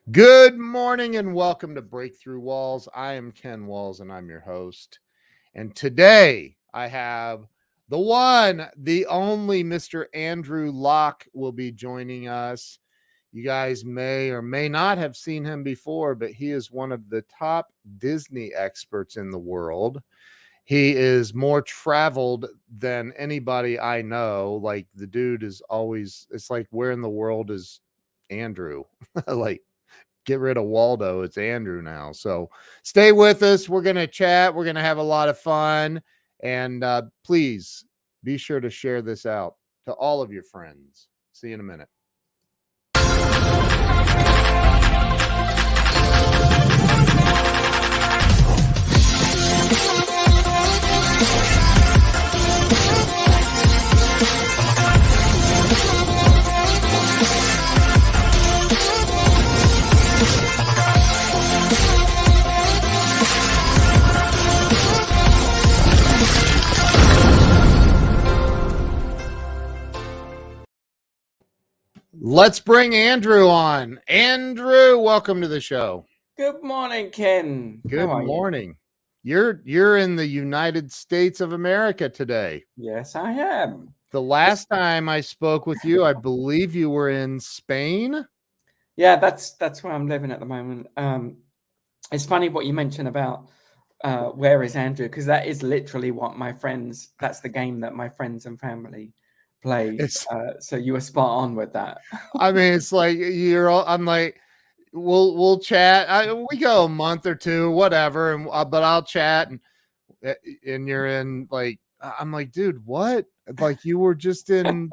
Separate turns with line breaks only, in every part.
Good morning and welcome to Breakthrough Walls. I am Ken Walls and I'm your host. And today I have the one, the only Mr. Andrew Locke will be joining us. You guys may or may not have seen him before, but he is one of the top Disney experts in the world. He is more traveled than anybody I know. Like the dude is always, it's like, where in the world is Andrew? Like, get rid of Waldo. It's Andrew now. So stay with us. We're going to chat. We're going to have a lot of fun. And please be sure to share this out to all of your friends. See you in a minute. Let's bring Andrew on. Andrew, welcome to the show.
Good morning, Ken.
Good morning. You're in the United States of America today.
Yes, I am.
The last time I spoke with you, I believe you were in Spain.
Yeah, that's where I'm living at the moment. It's funny what you mentioned about where is Andrew, because that is literally what that's the game that my friends and family play. So you were spot on with that.
I mean, it's like I'm like, we'll chat. We go a month or two, whatever, and but I'll chat, and you're in like, I'm like, dude, what? Like you were just in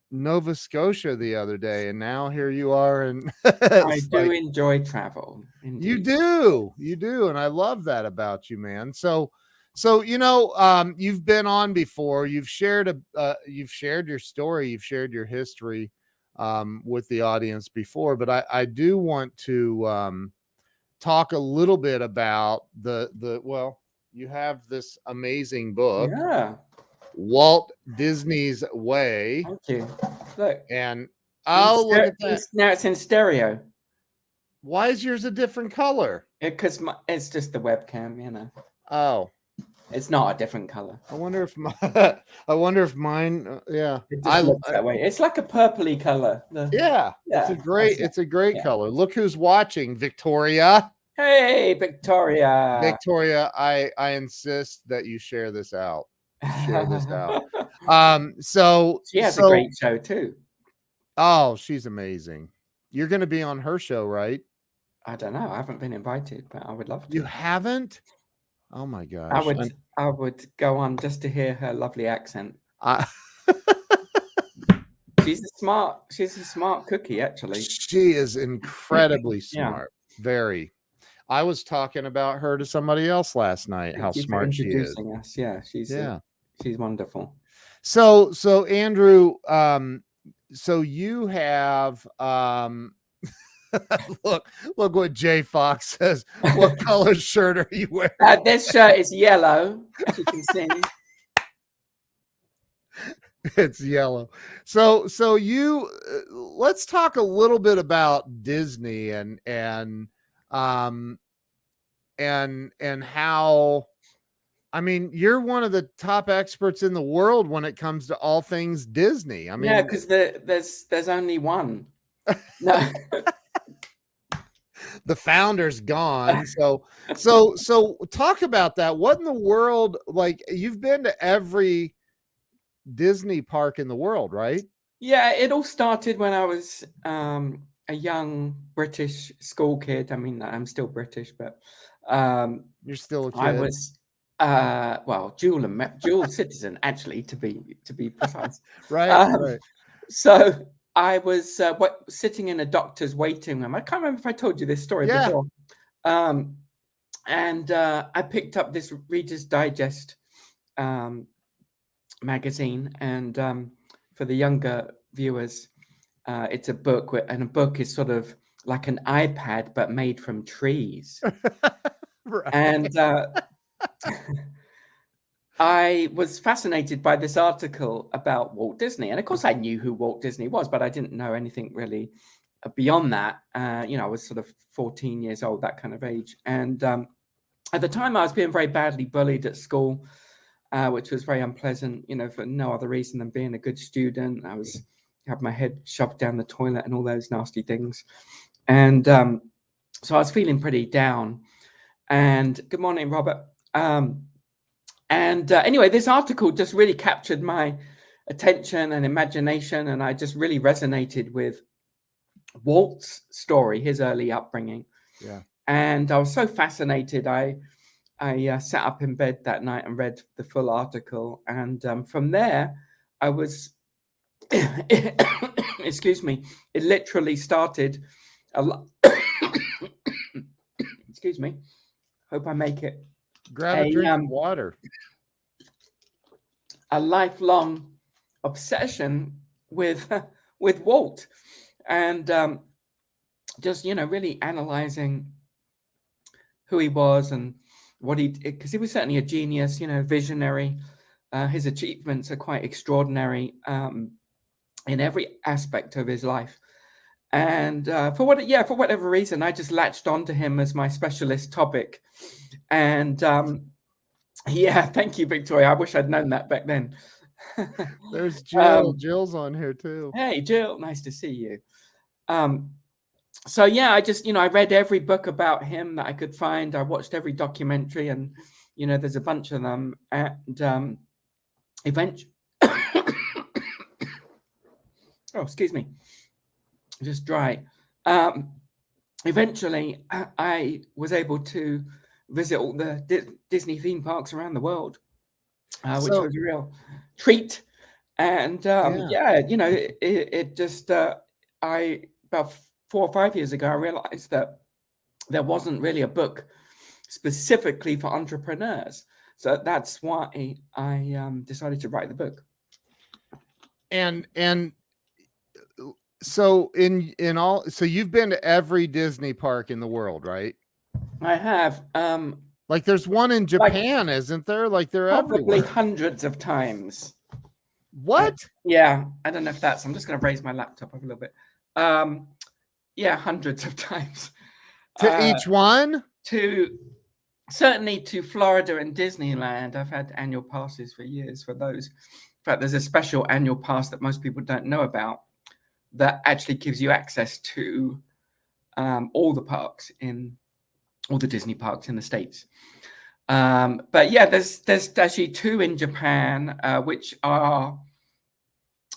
Nova Scotia the other day, and now here you are, and
I do enjoy travel. Indeed.
You do, and I love that about you, man. So you know, you've been on before. You've shared your story, you've shared your history with the audience before, but I do want to talk a little bit about well, you have this amazing book, Walt Disney's Way.
Thank you. Look,
and I'll look at that.
Now it's in stereo.
Why is yours a different color?
Because it's just the webcam, you know.
Oh,
it's not a different color.
I wonder if mine. Yeah,
it just looks that way. It's like a purpley color.
Yeah, it's a great color. Look who's watching, Victoria.
Hey, Victoria.
Victoria, I insist that you share this out. So
she has a great show too.
Oh, she's amazing. You're going to be on her show, right?
I don't know. I haven't been invited, but I would love to.
You haven't? Oh my gosh.
I would go on just to hear her lovely accent. She's a smart cookie, actually.
She is incredibly smart. Very. I was talking about her to somebody else last night. How smart she is.
Us. Yeah, she's wonderful.
So Andrew, so you have look what Jay Fox says. What color shirt are you wearing?
This shirt is yellow, as you can see.
It's yellow. So you let's talk a little bit about Disney and how, I mean, you're one of the top experts in the world when it comes to all things Disney. I mean,
yeah, because there's only one. No.
The founder's gone. So talk about that. What in the world? Like, you've been to every Disney park in the world, right?
Yeah, it all started when I was a young British school kid. I mean, I'm still British, but
you're still a kid.
I was well, dual citizen, actually, to be precise.
Right.
So I was sitting in a doctor's waiting room. I can't remember if I told you this story before. And I picked up this Reader's Digest magazine, and for the younger viewers, it's a book, and a book is sort of like an iPad but made from trees. Right. And I was fascinated by this article about Walt Disney, and of course I knew who Walt Disney was, but I didn't know anything really beyond that, I was sort of 14 years old, that kind of age. And at the time, I was being very badly bullied at school, which was very unpleasant, for no other reason than being a good student. I had my head shoved down the toilet and all those nasty things. And so I was feeling pretty down. And good morning, Robert. Anyway, this article just really captured my attention and imagination, and I just really resonated with Walt's story, his early upbringing.
Yeah.
And I was so fascinated. I sat up in bed that night and read the full article. And from there, I was, excuse me, it literally started excuse me. Hope I make it.
Grab a drink of water.
A lifelong obsession with Walt, and just really analyzing who he was and what because he was certainly a genius, visionary. His achievements are quite extraordinary in every aspect of his life. And for whatever reason, I just latched onto him as my specialist topic. And thank you, Victoria. I wish I'd known that back then.
There's Jill. Jill's on here too.
Hey, Jill, nice to see you. So I just, I read every book about him that I could find. I watched every documentary, and there's a bunch of them. And eventually, oh, excuse me, just dry. Eventually, I was able to visit all the Disney theme parks around the world, which was a real treat. And it just about 4 or 5 years ago, I realized that there wasn't really a book specifically for entrepreneurs. So that's why I decided to write the book.
And so so you've been to every Disney park in the world, right?
I have.
Like there's one in Japan, isn't there? Like they're
probably
everywhere.
Hundreds of times.
What?
I don't know if I'm just going to raise my laptop up a little bit. Hundreds of times.
To each one?
Certainly to Florida and Disneyland. I've had annual passes for years for those. In fact, there's a special annual pass that most people don't know about that actually gives you access to all the parks all the Disney parks in the States. But there's actually 2 in Japan, which are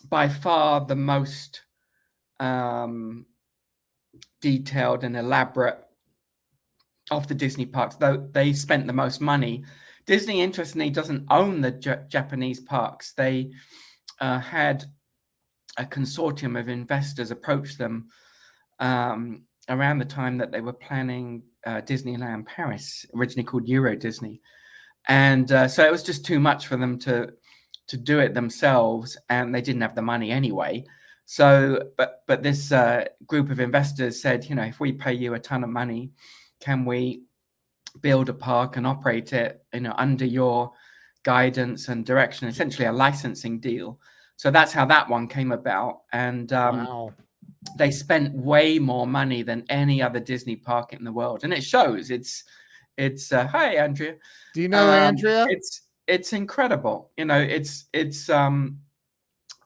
by far the most detailed and elaborate of the Disney parks, though they spent the most money. Disney, interestingly, doesn't own the Japanese parks. They had a consortium of investors approach them around the time that they were planning Disneyland Paris, originally called Euro Disney. And so it was just too much for them to do it themselves, and they didn't have the money anyway. So, but this group of investors said, if we pay you a ton of money, can we build a park and operate it, under your guidance and direction, essentially a licensing deal. So that's how that one came about. And
wow.
They spent way more money than any other Disney park in the world. And it shows. It's hi, Andrea.
Do you know Andrea?
It's incredible. They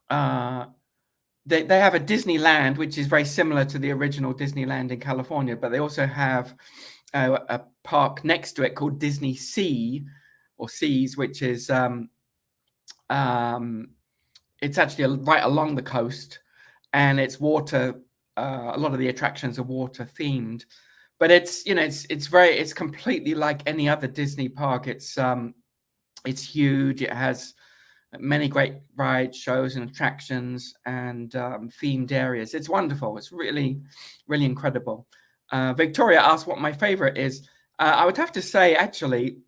have a Disneyland, which is very similar to the original Disneyland in California, but they also have a park next to it called Disney Sea or Seas, which is it's actually right along the coast, and it's water. A lot of the attractions are water themed, but it's completely like any other Disney park. It's huge. It has many great rides, shows, and attractions, and themed areas. It's wonderful. It's really, really incredible. Victoria asked what my favorite is. I would have to say, actually,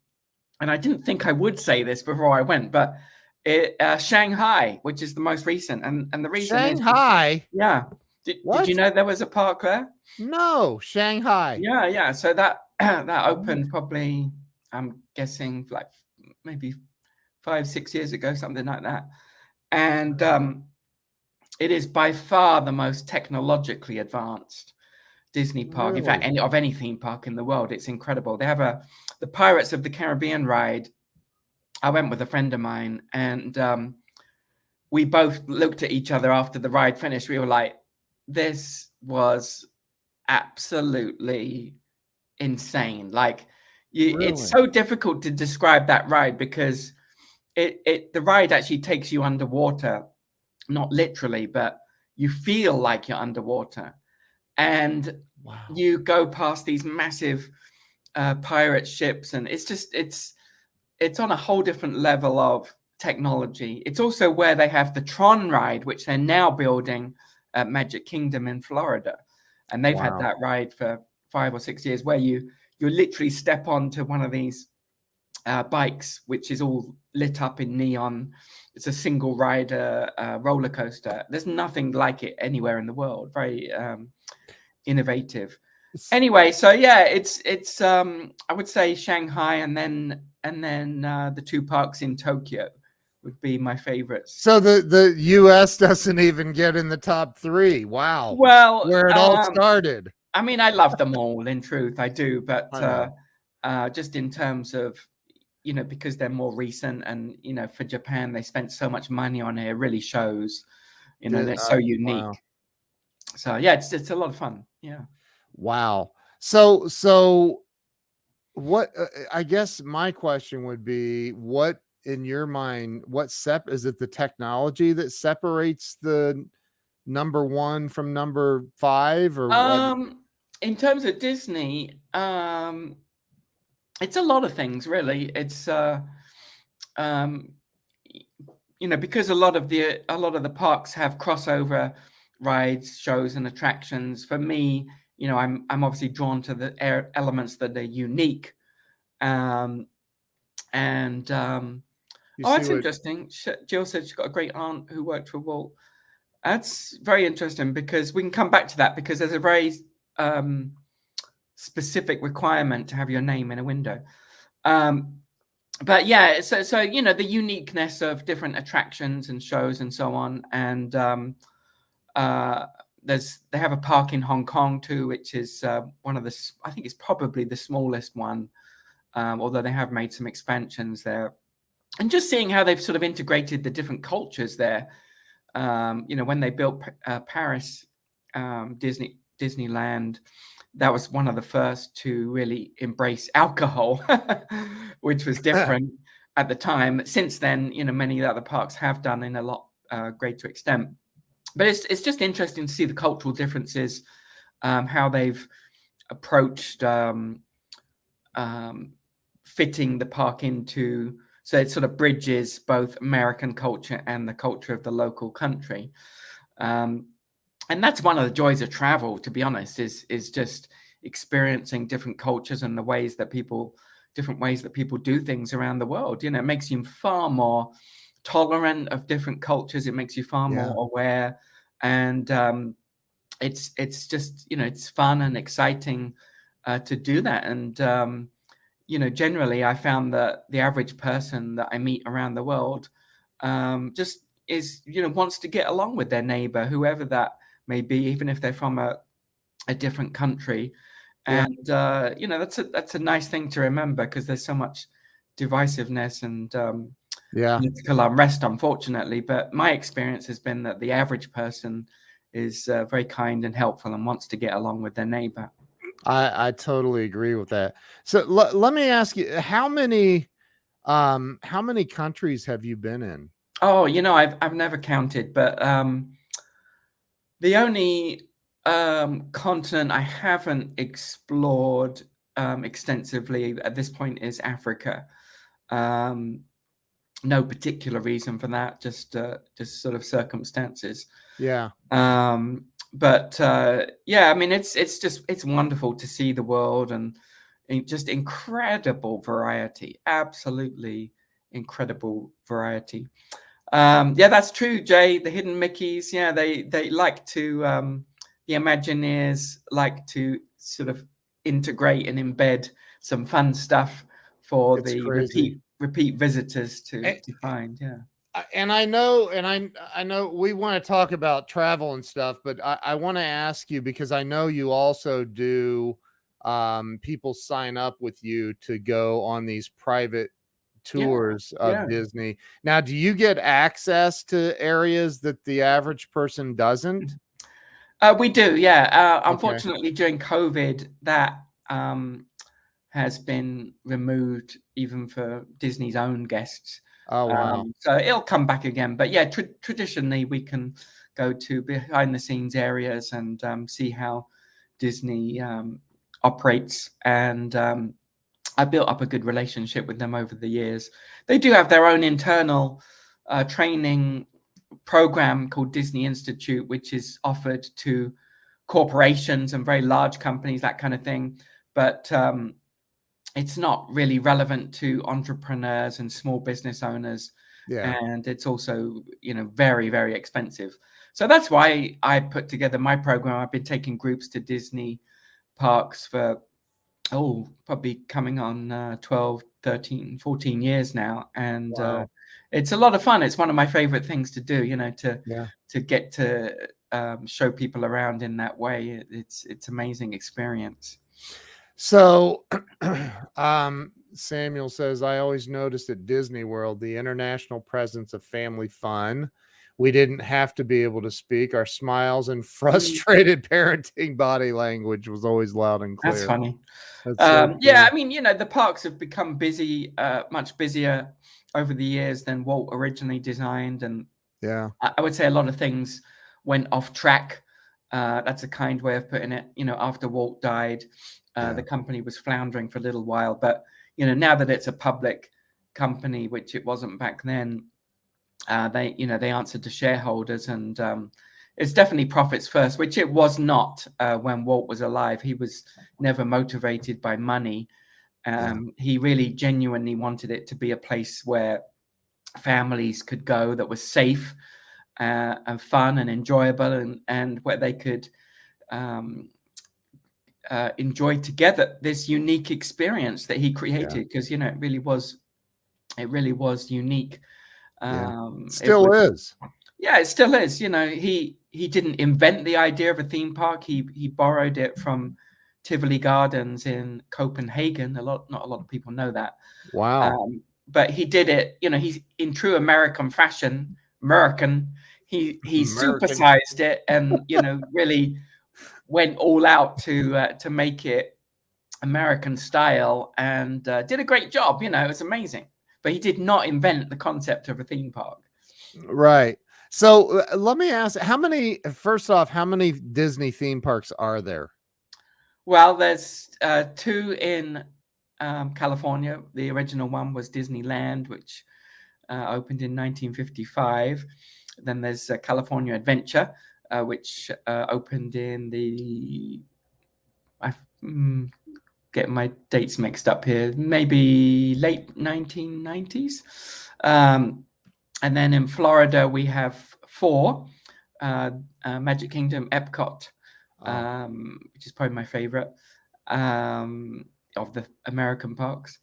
and I didn't think I would say this before I went, but Shanghai, which is the most recent, and the reason
Shanghai.
Did you know there was a park there?
No, Shanghai.
Yeah. So that opened probably, I'm guessing, like maybe 5-6 years ago, something like that. And It is by far the most technologically advanced Disney park. In fact, any theme park in the world. It's incredible. They have the Pirates of the Caribbean ride. I went with a friend of mine, and we both looked at each other after the ride finished. We were like, this was absolutely insane. Like, it's so difficult to describe that ride because the ride actually takes you underwater, not literally, but you feel like you're underwater, and you go past these massive pirate ships, and it's on a whole different level of technology. It's also where they have the Tron ride, which they're now building at Magic Kingdom in Florida, and they've had that ride for 5 or 6 years, where you literally step onto one of these bikes, which is all lit up in neon. It's a single rider roller coaster. There's nothing like it anywhere in the world. Very innovative. Anyway, so yeah, it's I would say Shanghai, and then the 2 parks in Tokyo would be my favorites.
So the US doesn't even get in the top 3. Wow.
Well,
where it all started.
I mean, I love them all, in truth, I do, but just in terms of, you know, because they're more recent, and, you know, for Japan, they spent so much money on it. It really shows, you know, they're so unique. Wow. So yeah, it's a lot of fun. Yeah.
Wow. So what, I guess my question would be, what in your mind, is it the technology that separates the number 1 from number 5, or what?
In terms of Disney, it's a lot of things, really. It's you know, because a lot of the parks have crossover rides, shows, and attractions. For me, you know, I'm obviously drawn to the elements that are unique. That's interesting. Jill said she's got a great aunt who worked for Walt. That's very interesting, because we can come back to that, because there's a very specific requirement to have your name in a window. But yeah, so you know, the uniqueness of different attractions and shows and so on. And they have a park in Hong Kong too, which is one of the, I think it's probably the smallest one, although they have made some expansions there. And just seeing how they've sort of integrated the different cultures there. You know, when they built Paris Disneyland, that was one of the first to really embrace alcohol, which was different at the time. Since then, you know, many other parks have done in a lot greater extent. But it's just interesting to see the cultural differences, how they've approached fitting the park into, so it sort of bridges both American culture and the culture of the local country. And that's one of the joys of travel, to be honest, is just experiencing different cultures and different ways that people do things around the world. You know, it makes you far more tolerant of different cultures. It makes you far more aware. And it's just, you know, it's fun and exciting to do that. And, you know, generally I found that the average person that I meet around the world just is, you know, wants to get along with their neighbor, whoever that may be, even if they're from a different country. And you know, that's a nice thing to remember, because there's so much divisiveness and political unrest, unfortunately. But my experience has been that the average person is very kind and helpful and wants to get along with their neighbor.
I totally agree with that. So let me ask you, how many countries have you been in?
Oh, you know, I've never counted, but the only continent I haven't explored extensively at this point is Africa. No particular reason for that, just sort of circumstances.
Yeah.
But yeah, I mean, it's wonderful to see the world, and just incredible variety, absolutely incredible variety. Yeah, that's true, Jay. The hidden Mickeys, yeah, they like to, the Imagineers like to sort of integrate and embed some fun stuff for the repeat visitors to find. Yeah.
and I know, I know we want to talk about travel and stuff, but I want to ask you, because I know you also do, people sign up with you to go on these private
Yeah,
tours of
yeah.
Disney. Now, do you get access to areas that the average person doesn't?
We do, yeah.
Okay.
Unfortunately, during COVID, that has been removed even for Disney's own guests.
Oh, wow.
So it'll come back again. But yeah, traditionally we can go to behind the scenes areas and see how Disney operates. And I built up a good relationship with them over the years. They do have their own internal training program called Disney Institute, which is offered to corporations and very large companies, that kind of thing. But it's not really relevant to entrepreneurs and small business owners.
Yeah.
And it's also, very, very expensive. So that's why I put together my program. I've been taking groups to Disney parks for, probably coming on 12, 13, 14 years now. And
Wow.
it's a lot of fun. It's one of my favorite things to do,
Yeah.
to get to show people around in that way. It's amazing experience.
So, Samuel says, I always noticed at Disney World the international presence of family fun. We didn't have to be able to speak. Our smiles and
Mm.
frustrated parenting body language was always loud and
That's
clear.
funny.
That's so
Yeah,
cool.
I mean, the parks have become busy, much busier over the years than Walt originally designed, and
Yeah.
I would say a lot of things went off track. That's a kind way of putting it. After Walt died,
Yeah.
the company was floundering for a little while, but now that it's a public company, which it wasn't back then, they answered to shareholders, and it's definitely profits first, which it was not when Walt was alive. He was never motivated by money. He really genuinely wanted it to be a place where families could go, that was safe and fun and enjoyable, and where they could enjoy together this unique experience that he created, because it really was unique.
Yeah.
It
Still
was,
is.
yeah, it still is. He didn't invent the idea of a theme park. He borrowed it from Tivoli Gardens in Copenhagen. Not a lot of people know that.
Wow.
But he did it, he's in true American fashion, American. He
American.
supersized it, and really went all out to make it American style, and did a great job. It was amazing. But he did not invent the concept of a theme park.
Right. So let me ask, first off, how many Disney theme parks are there?
Well, there's two in California. The original one was Disneyland, which opened in 1955. Then there's California Adventure, which opened in the, I get my dates mixed up here, maybe late 1990s. And then in Florida, we have four. Magic Kingdom, Epcot, which is probably my favorite of the American parks.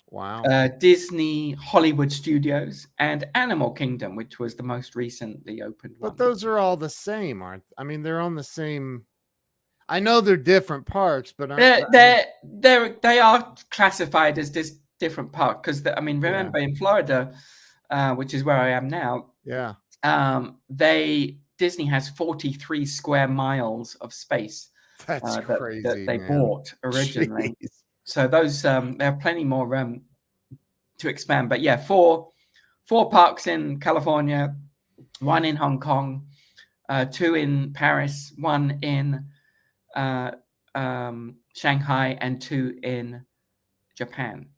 Wow.
Disney Hollywood Studios, and Animal Kingdom, which was the most recently opened one.
But those are all the same, aren't I mean, they're on the same. I know they're different parks, but
they are classified as different parks, because remember, in Florida, which is where I am now,
yeah,
Disney has 43 square miles of space
that's crazy
that they
man.
bought originally.
Jeez.
So those there are plenty more to expand. But yeah, four parks in California, one in Hong Kong, two in Paris, one in Shanghai, and two in Japan.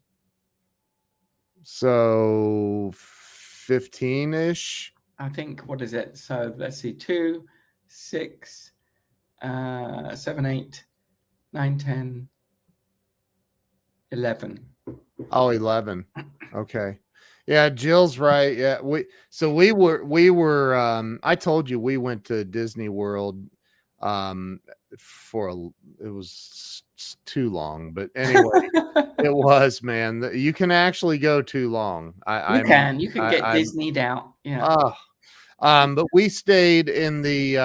So 15-ish.
I think, what is it? So let's see, 2, 6, 7, 8, 9, 10, 11.
Oh, 11. Okay. Yeah, Jill's right. Yeah, we were I told you we went to Disney World for it was too long, but anyway, it was, man. You can actually go too long.
You can get Disneyed out. Yeah.
But we stayed in the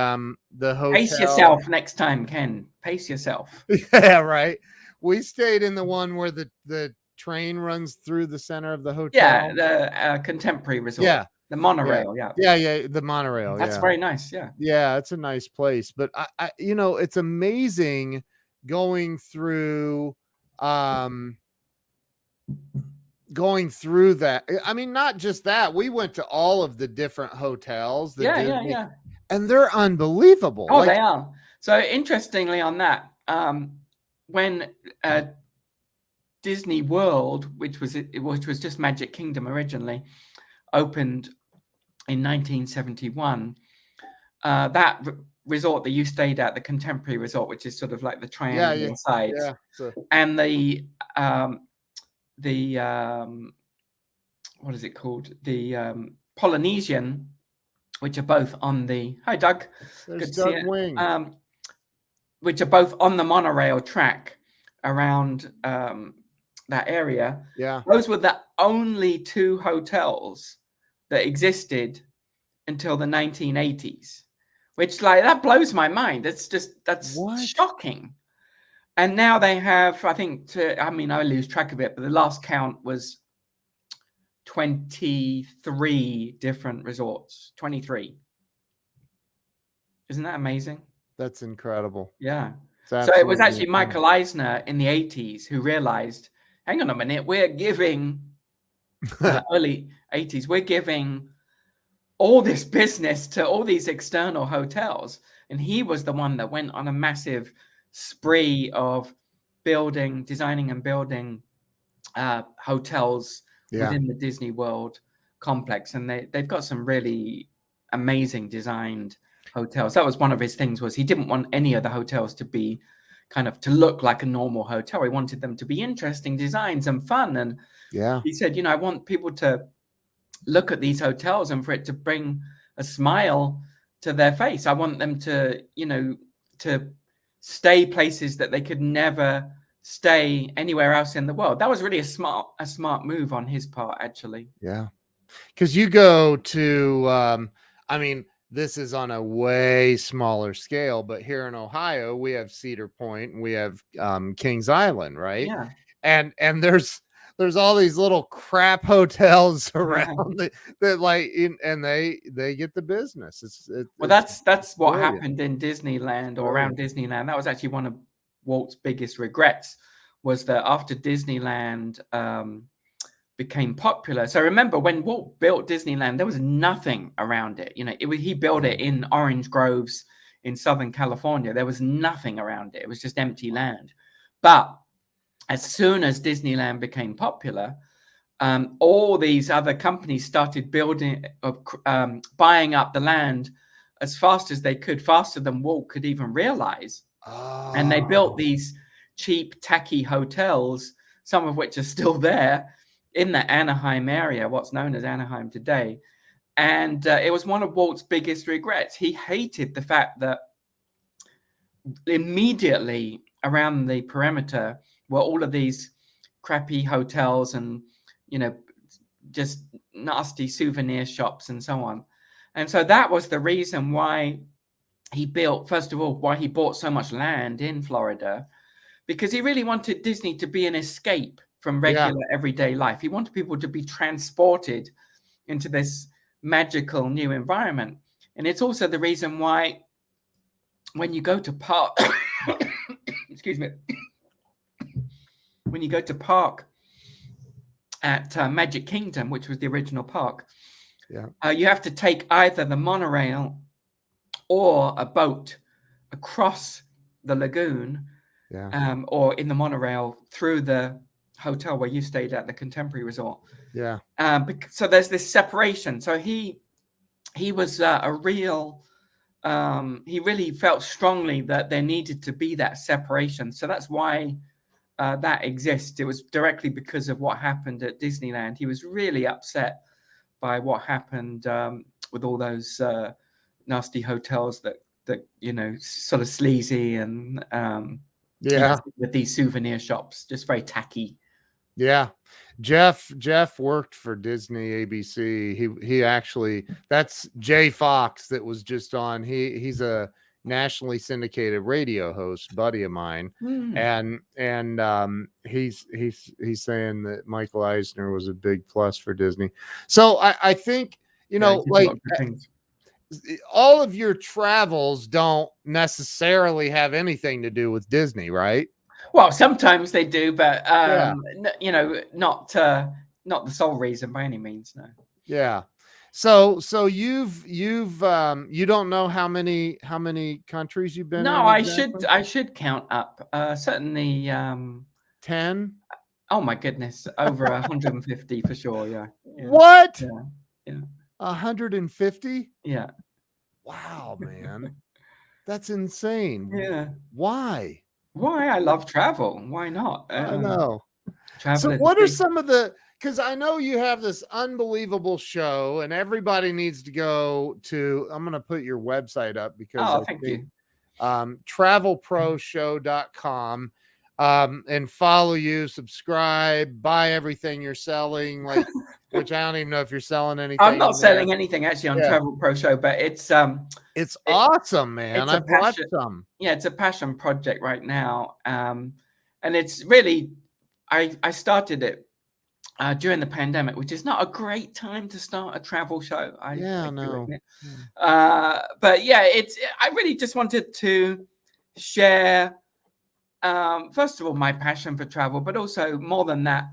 hotel.
Pace yourself next time, Ken. Pace yourself.
Yeah, right. We stayed in the one where the train runs through the center of the hotel.
Yeah, the Contemporary Resort.
Yeah.
The monorail. Yeah.
The monorail.
That's very nice. Yeah.
Yeah, it's a nice place. But I it's amazing going through that. I mean, not just that. We went to all of the different hotels.
Yeah.
And they're unbelievable.
Oh, they are. So interestingly on that, when Disney World, which was just Magic Kingdom originally, opened in 1971, that resort that you stayed at, the Contemporary Resort, which is sort of like the triangle sides, and the what is it called? The Polynesian, which are both on the Doug.
There's Doug Wing.
Which are both on the monorail track around that area.
Yeah.
Those were the only two hotels that existed until the 1980s, which that blows my mind. That's shocking. And now they have, I think, I lose track of it, but the last count was 23 different resorts. 23. Isn't that amazing?
That's incredible.
Yeah. So it was actually Michael Eisner in the 80s who realized, hang on a minute, we're giving early 80s, we're giving all this business to all these external hotels. And he was the one that went on a massive spree of designing and building hotels within the Disney World complex. And they've got some really amazing designed hotels. That was one of his things, was he didn't want any of the hotels to be to look like a normal hotel. He wanted them to be interesting designs and fun. And he said, I want people to look at these hotels and for it to bring a smile to their face. I want them to, to stay places that they could never stay anywhere else in the world. That was really a smart move on his part, actually.
Yeah. Because you go to, this is on a way smaller scale, but here in Ohio, we have Cedar Point and we have Kings Island, right?
Yeah.
And there's all these little crap hotels around that and they get the business.
That's what happened in Disneyland or around Disneyland. That was actually one of Walt's biggest regrets, was that after Disneyland became popular. So remember, when Walt built Disneyland, there was nothing around it. He built it in orange groves in Southern California. There was nothing around it. It was just empty land. But as soon as Disneyland became popular, all these other companies started buying up the land as fast as they could, faster than Walt could even realize. Oh. And they built these cheap, tacky hotels, some of which are still there in the Anaheim area, what's known as Anaheim today. And it was one of Walt's biggest regrets. He hated the fact that immediately around the perimeter were all of these crappy hotels and, just nasty souvenir shops and so on. And so that was the reason why he bought so much land in Florida, because he really wanted Disney to be an escape from regular everyday life. He wanted people to be transported into this magical new environment. And it's also the reason why when you go to park, excuse me, when you go to park at Magic Kingdom, which was the original park, you have to take either the monorail or a boat across the lagoon, or in the monorail through the hotel where you stayed at, the Contemporary Resort.
Yeah.
So there's this separation. So he was a real. He really felt strongly that there needed to be that separation. So that's why that exists. It was directly because of what happened at Disneyland. He was really upset by what happened with all those nasty hotels that sort of sleazy and
Yeah.
with these souvenir shops, just very tacky.
Yeah. Jeff worked for Disney ABC. He actually, that's Jay Fox that was just on. He's a nationally syndicated radio host, buddy of mine. And he's saying that Michael Eisner was a big plus for Disney. So I think, like all of your travels don't necessarily have anything to do with Disney, right?
Well, sometimes they do, but not the sole reason by any means. No.
Yeah. So you've you don't know how many countries you've been in?
No,
exactly?
I should count up. Certainly
10.
Oh my goodness, over 150 for sure. Yeah.
What?
Yeah.
150?
Yeah.
Wow, man. That's insane.
Yeah.
Why?
I love travel. Why not?
I know.
Travel.
So what are some of the, because I know you have this unbelievable show and everybody needs to go to, I'm going to put your website up because
thank you.
travelproshow.com, and follow you, subscribe, buy everything you're selling, like, which I don't even know if you're selling anything.
I'm not selling anything actually on Travel Pro Show, but it's
awesome, man. I've watched some.
Yeah, it's a passion project right now. And it's really, I started it during the pandemic, which is not a great time to start a travel show. But yeah, I really just wanted to share, first of all, my passion for travel, but also more than that,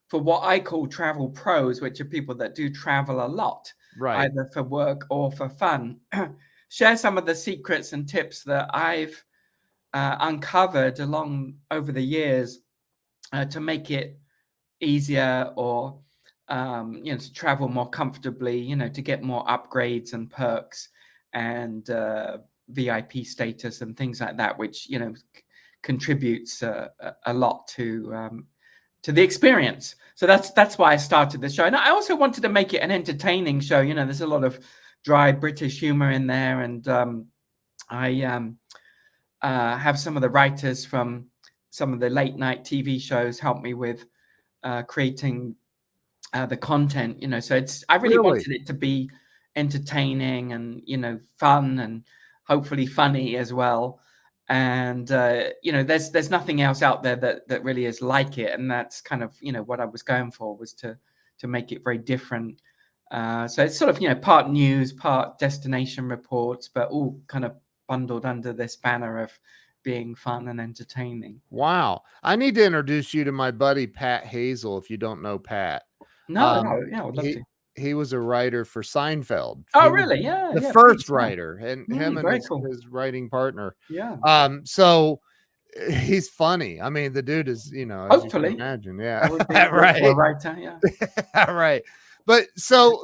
for what I call travel pros, which are people that do travel a lot,
right,
either for work or for fun. Share some of the secrets and tips that I've uncovered over the years to make it easier or to travel more comfortably, to get more upgrades and perks and VIP status and things like that, which contributes a lot to the experience. So that's why I started the show. And I also wanted to make it an entertaining show. There's a lot of dry British humor in there, and I have some of the writers from some of the late night TV shows help me with creating the content. So I really wanted it to be entertaining and fun and hopefully funny as well. And there's nothing else out there that really is like it, and that's kind of what I was going for, was to make it very different. So it's sort of part news, part destination reports, but all kind of bundled under this banner of being fun and entertaining.
Wow. I need to introduce you to my buddy Pat Hazel, if you don't know Pat.
No, yeah, I would love to.
He was a writer for Seinfeld.
Oh, really? Yeah.
The first writer, and him and his writing partner.
Yeah.
So he's funny. I mean, the dude is,
hopefully,
as you can imagine. Yeah.
Right. A writer, yeah.
Right. But so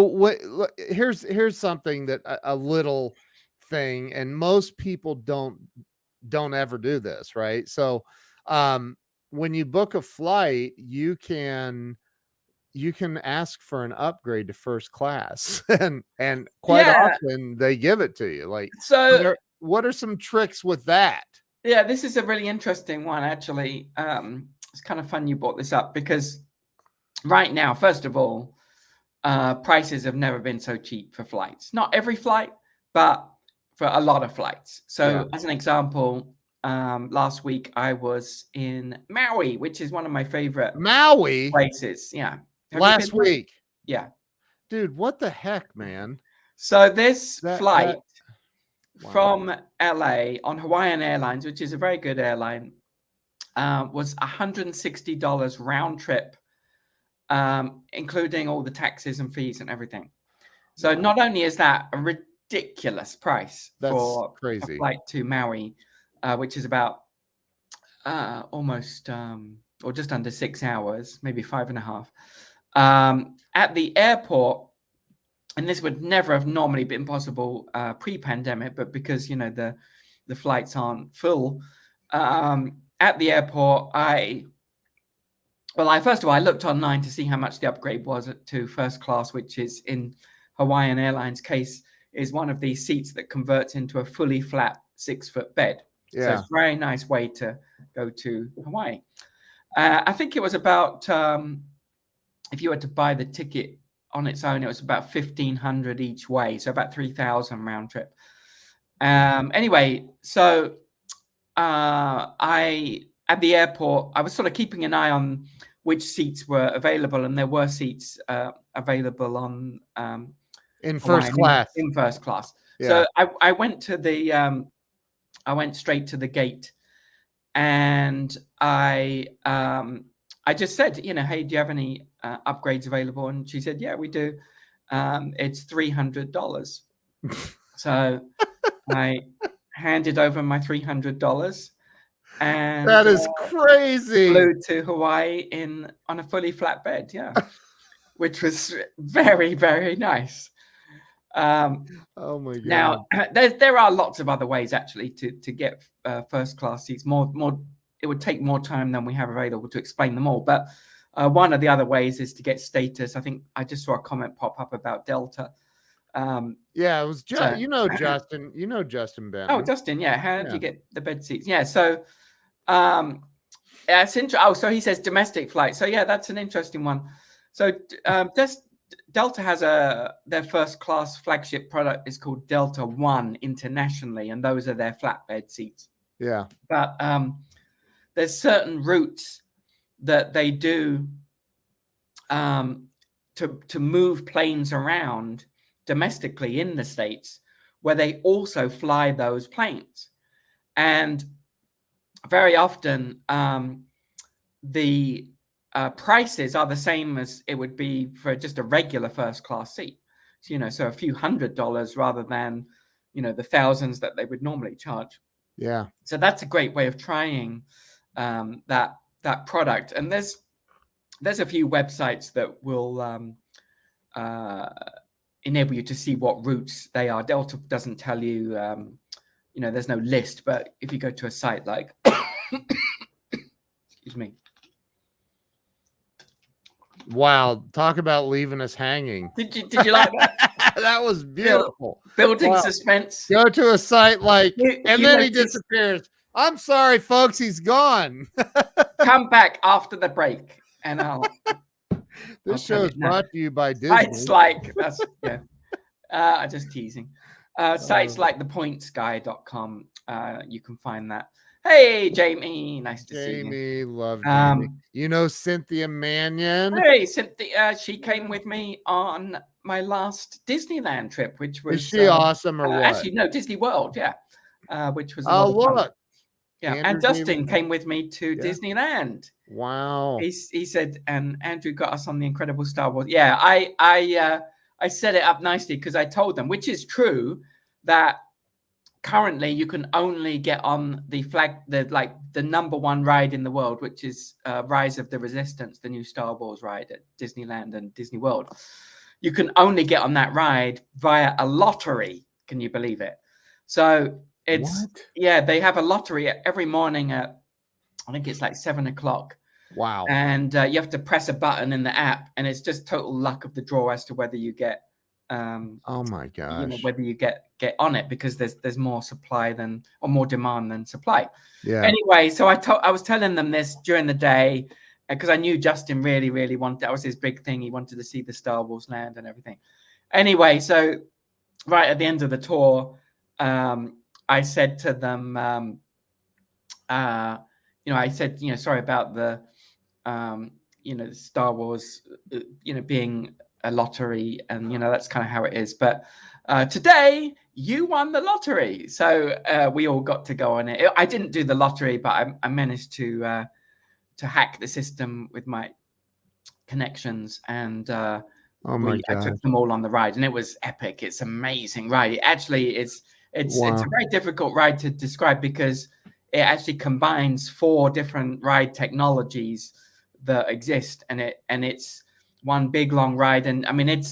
what, here's something that a little thing, and most people don't ever do this, right? So when you book a flight, you can ask for an upgrade to first class, and quite often they give it to you. Like, so what are some tricks with that?
Yeah, this is a really interesting one, actually. It's kind of fun you brought this up, because right now, first of all, prices have never been so cheap for flights. Not every flight, but for a lot of flights. So as an example, last week I was in Maui, which is one of my favorite places. Yeah.
Last week.
Yeah.
Dude, what the heck, man?
So this flight from LA on Hawaiian Airlines, which is a very good airline, was $160 round trip, including all the taxes and fees and everything. So not only is that a ridiculous price for a flight to Maui, which is about almost or just under 6 hours, maybe 5.5. At the airport, and this would never have normally been possible pre-pandemic, but because the flights aren't full, at the airport I Well, first of all, I looked online to see how much the upgrade was to first class, which is in Hawaiian Airlines case is one of these seats that converts into a fully flat 6-foot bed.
Yeah.
So it's a very nice way to go to Hawaii. I think it was about, if you were to buy the ticket on its own, it was about $1,500 each way. So about 3,000 round trip. Anyway, so at the airport, I was sort of keeping an eye on which seats were available, and there were seats available on
in first class.
In first class.
Yeah.
So I went to the I went straight to the gate, and I just said, you know, hey, do you have any upgrades available? And she said, yeah, we do. It's $300. So I handed over my $300. And
that is crazy.
Flew to Hawaii on a fully flat bed, yeah, which was very, very nice.
Oh my god!
Now there are lots of other ways actually to get first class seats. More, it would take more time than we have available to explain them all. But one of the other ways is to get status. I think I just saw a comment pop up about Delta.
Yeah, it was Justin. You know Justin Benton.
Oh, Justin, yeah. How do you get the bed seats? Yeah, so it's interesting. Oh, so he says domestic flight. So yeah, that's an interesting one. So Delta has their first class flagship product is called Delta One internationally, and those are their flatbed seats.
Yeah,
but there's certain routes that they do to move planes around domestically in the States, where they also fly those planes. And very often the prices are the same as it would be for just a regular first class seat. So, you know, so a few $100s rather than, you know, the thousands that they would normally charge.
Yeah.
So that's a great way of trying that product. And there's a few websites that will enable you to see what routes they are. Delta doesn't tell you, you know, there's no list, but if you go to a site like, excuse me.
Wow, talk about leaving us hanging.
Did you like that?
That was beautiful.
Building suspense.
Go to a site like, and then he disappears. I'm sorry, folks, he's gone.
Come back after the break, and I'll.
This show is brought to you by Disney.
Sites like that's just teasing. Sites like thepointsguy.com. You can find that. Hey, Jamie, nice to see you.
Jamie, love Jamie. You know Cynthia Mannion.
Hey, Cynthia. She came with me on my last Disneyland trip, which was.
Is she awesome or what?
Actually, no, Disney World. Yeah, which was.
Look.
Yeah, and Justin came with me to Disneyland.
Wow.
He said, and Andrew got us on the Incredible Star Wars. Yeah, I set it up nicely because I told them, which is true, that currently you can only get on the number one ride in the world, which is Rise of the Resistance, the new Star Wars ride at Disneyland and Disney World. You can only get on that ride via a lottery. Can you believe it? So they have a lottery every morning at, I think it's like 7:00.
Wow.
And you have to press a button in the app, and it's just total luck of the draw as to whether you get
oh my gosh,
you know, whether you get on it, because there's more supply or more demand than supply.
Yeah.
Anyway, so I was telling them this during the day because I knew Justin really, really wanted, that was his big thing. He wanted to see the Star Wars land and everything. Anyway, so right at the end of the tour, I said to them, you know, I said, you know, sorry about the, you know, Star Wars, you know, being a lottery, and, you know, that's kind of how it is. But today you won the lottery. So we all got to go on it. I didn't do the lottery, but I managed to hack the system with my connections, and I took them all on the ride, and it was epic. It's amazing ride. It actually is. It's a very difficult ride to describe because it actually combines 4 different ride technologies that exist, and it's one big long ride. And I mean,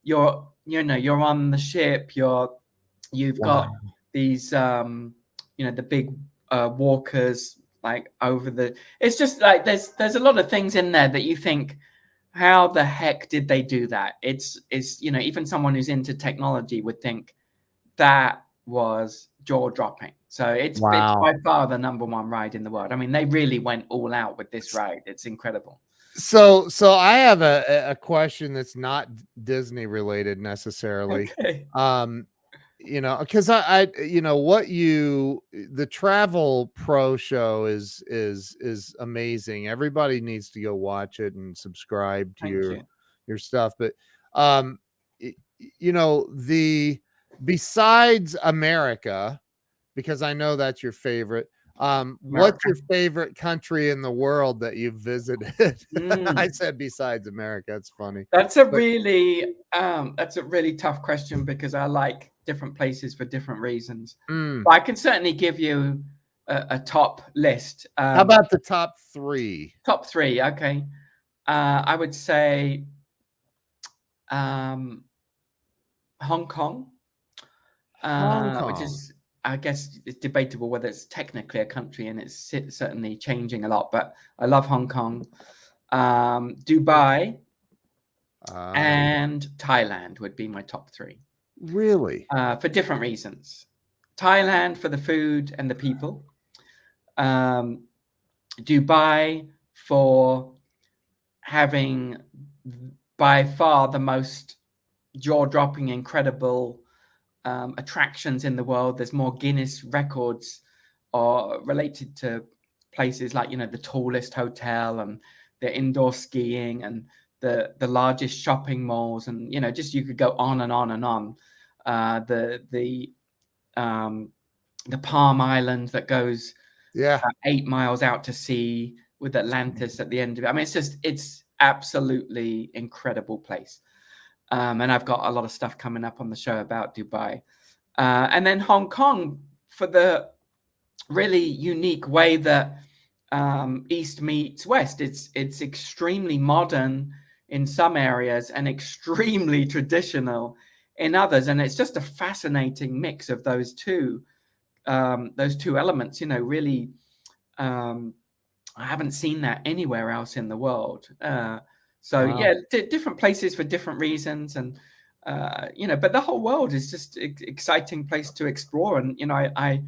you're on the ship, you've got these you know, the big walkers like over the. It's just like there's a lot of things in there that you think, how the heck did they do that? It's even someone who's into technology would think that was jaw dropping. So it's by far the #1 ride in the world. I mean, they really went all out with this ride. It's incredible.
So I have a question that's not Disney related necessarily.
Okay.
Because the Travel Pro show is amazing. Everybody needs to go watch it and subscribe to your stuff. But besides America, because I know that's your favorite. What's your favorite country in the world that you've visited? I said besides America. It's funny.
That's a really tough question because I like different places for different reasons. But I can certainly give you a top list.
How about the top 3?
Top 3, okay. I would say Hong Kong. Which is, I guess, it's debatable whether it's technically a country, and it's certainly changing a lot. But I love Hong Kong, Dubai, and Thailand would be my top 3.
Really?
For different reasons. Thailand for the food and the people. Dubai for having by far the most jaw-dropping, incredible attractions in the world. There's more Guinness records related to places like, the tallest hotel and the indoor skiing and the largest shopping malls, and just you could go on and on and on. The Palm Island that goes 8 miles out to sea with Atlantis at the end of it. I mean, it's absolutely incredible place. And I've got a lot of stuff coming up on the show about Dubai. And then Hong Kong for the really unique way that East meets West. It's extremely modern in some areas and extremely traditional in others. And it's just a fascinating mix of those two elements, really. I haven't seen that anywhere else in the world. Different places for different reasons, and but the whole world is just an exciting place to explore. And I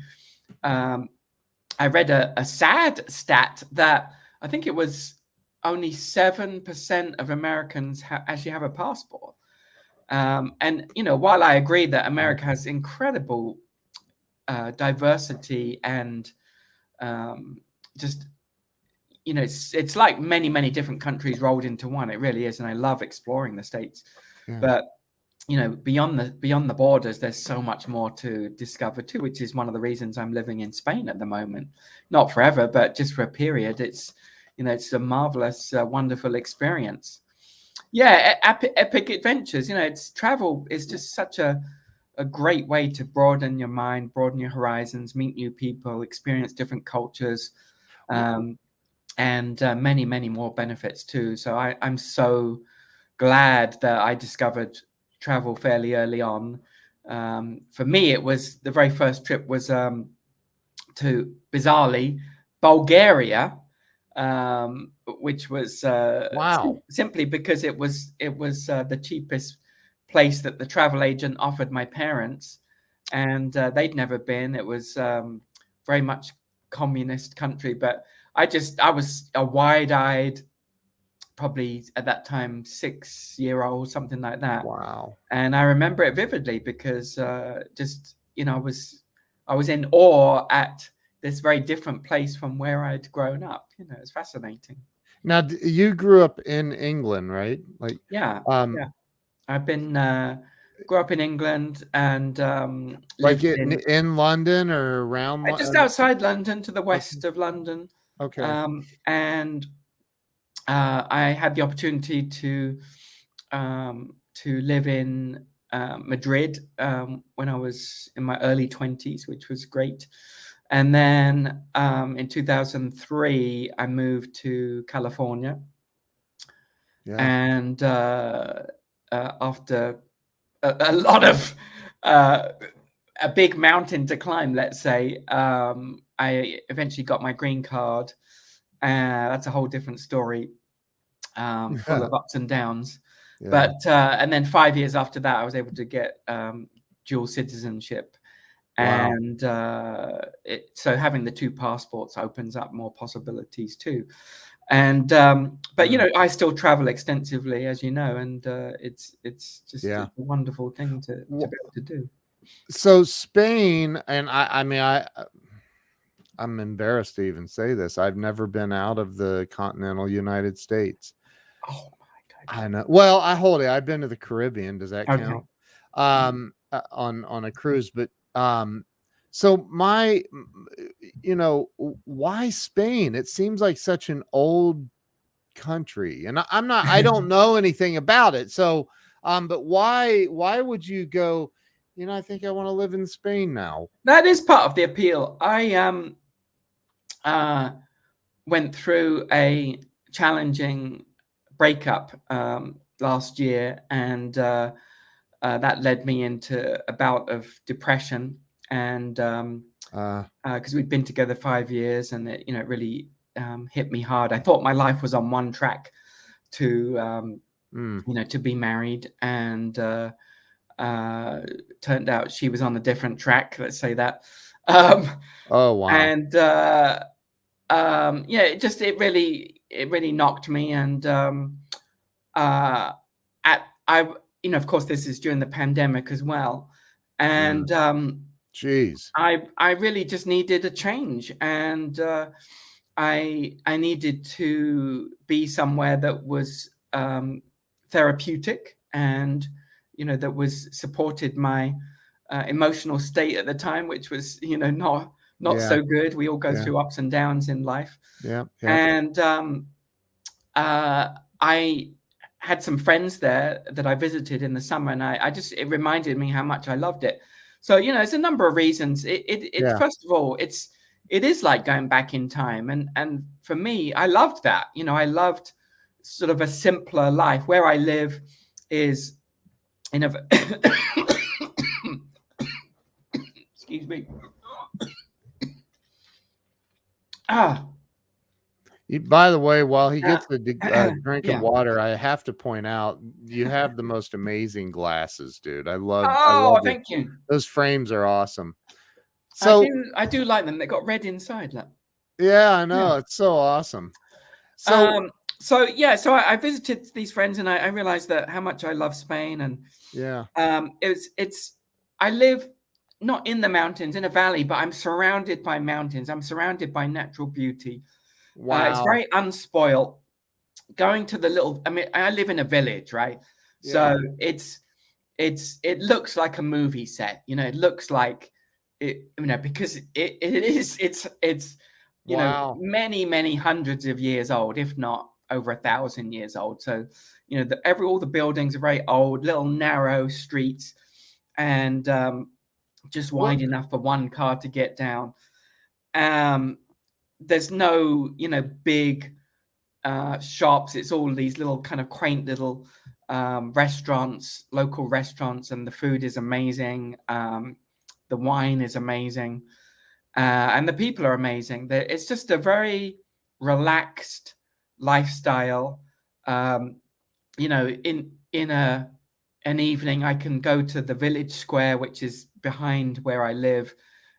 read a sad stat that I think it was only 7% of Americans actually have a passport. And while I agree that America has incredible diversity and just it's like many, many different countries rolled into one. It really is. And I love exploring the States. But, beyond the borders, there's so much more to discover too, which is one of the reasons I'm living in Spain at the moment. Not forever, but just for a period. It's, it's a marvelous, wonderful experience. Yeah, epic adventures. Travel is just such a great way to broaden your mind, broaden your horizons, meet new people, experience different cultures. And many, many more benefits too. So I'm so glad that I discovered travel fairly early on. For me, it was the very first trip was to, bizarrely, Bulgaria, which was simply because it was the cheapest place that the travel agent offered my parents, and they'd never been. It was very much communist country, but I was a wide-eyed, probably at that time 6-year-old, something like that.
Wow.
And I remember it vividly because I was in awe at this very different place from where I'd grown up. It's fascinating.
Now, you grew up in England, right? Like,
yeah. I've been grew up in England and
like in London or around
just outside London, to the west of London.
Okay.
And I had the opportunity to live in Madrid when I was in my early 20s, which was great. And then in 2003, I moved to California. Yeah. And after a lot of a big mountain to climb, let's say, I eventually got my green card. That's a whole different story, full of ups and downs.
Yeah.
But and then 5 years after that, I was able to get dual citizenship.
Wow.
And so having the 2 passports opens up more possibilities too. And but you know, I still travel extensively, as you know, and it's just
Yeah.
a wonderful thing to be able to do.
So Spain, and I mean, I'm embarrassed to even say this. I've never been out of the continental United States.
Oh my God.
I know. Well, I've been to the Caribbean. Does that
Okay.
count? On a cruise, but so my, you know, why Spain? It seems like such an old country, and I don't know anything about it. So, but why would you go? You know, I think I want to live in Spain now.
That is part of the appeal. I went through a challenging breakup last year, and that led me into a bout of depression. And because we'd been together 5 years, and it, you know, it really hit me hard. I thought my life was on one track to you know, to be married, and turned out she was on a different track. Let's say that.
Oh wow!
And yeah, it really knocked me. And you know, of course, this is during the pandemic as well, and
jeez,
I really just needed a change, and I needed to be somewhere that was therapeutic, and you know, that was supported my emotional state at the time, which was, you know, not so good. We all go through ups and downs in life.
Yeah.
And I had some friends there that I visited in the summer, and it reminded me how much I loved it. So, you know, there's a number of reasons. First of all, it is like going back in time, and for me, I loved that. You know, I loved sort of a simpler life. Where I live is in a excuse me.
By the way, while he gets a drink of water, I have to point out you have the most amazing glasses, dude. I love
thank you.
Those frames are awesome. So
I do like them. They got red inside. Look.
Yeah, I know. It's so awesome. So
so I visited these friends, and I realized that how much I love Spain. And I live not in the mountains, in a valley, but I'm surrounded by mountains. I'm surrounded by natural beauty.
Wow.
It's very unspoiled. Going to the little, I mean, I live in a village, right? So it looks like a movie set. You know, it looks like it, you know, because it's you know, many hundreds of years old, if not over 1,000 years old. So, you know, all the buildings are very old, little narrow streets, and just wide enough for one car to get down. There's no, you know, big shops. It's all these little kind of quaint little restaurants, local restaurants, and the food is amazing. The wine is amazing, and the people are amazing. It's just a very relaxed lifestyle. You know, in an evening, I can go to the village square, which is behind where I live,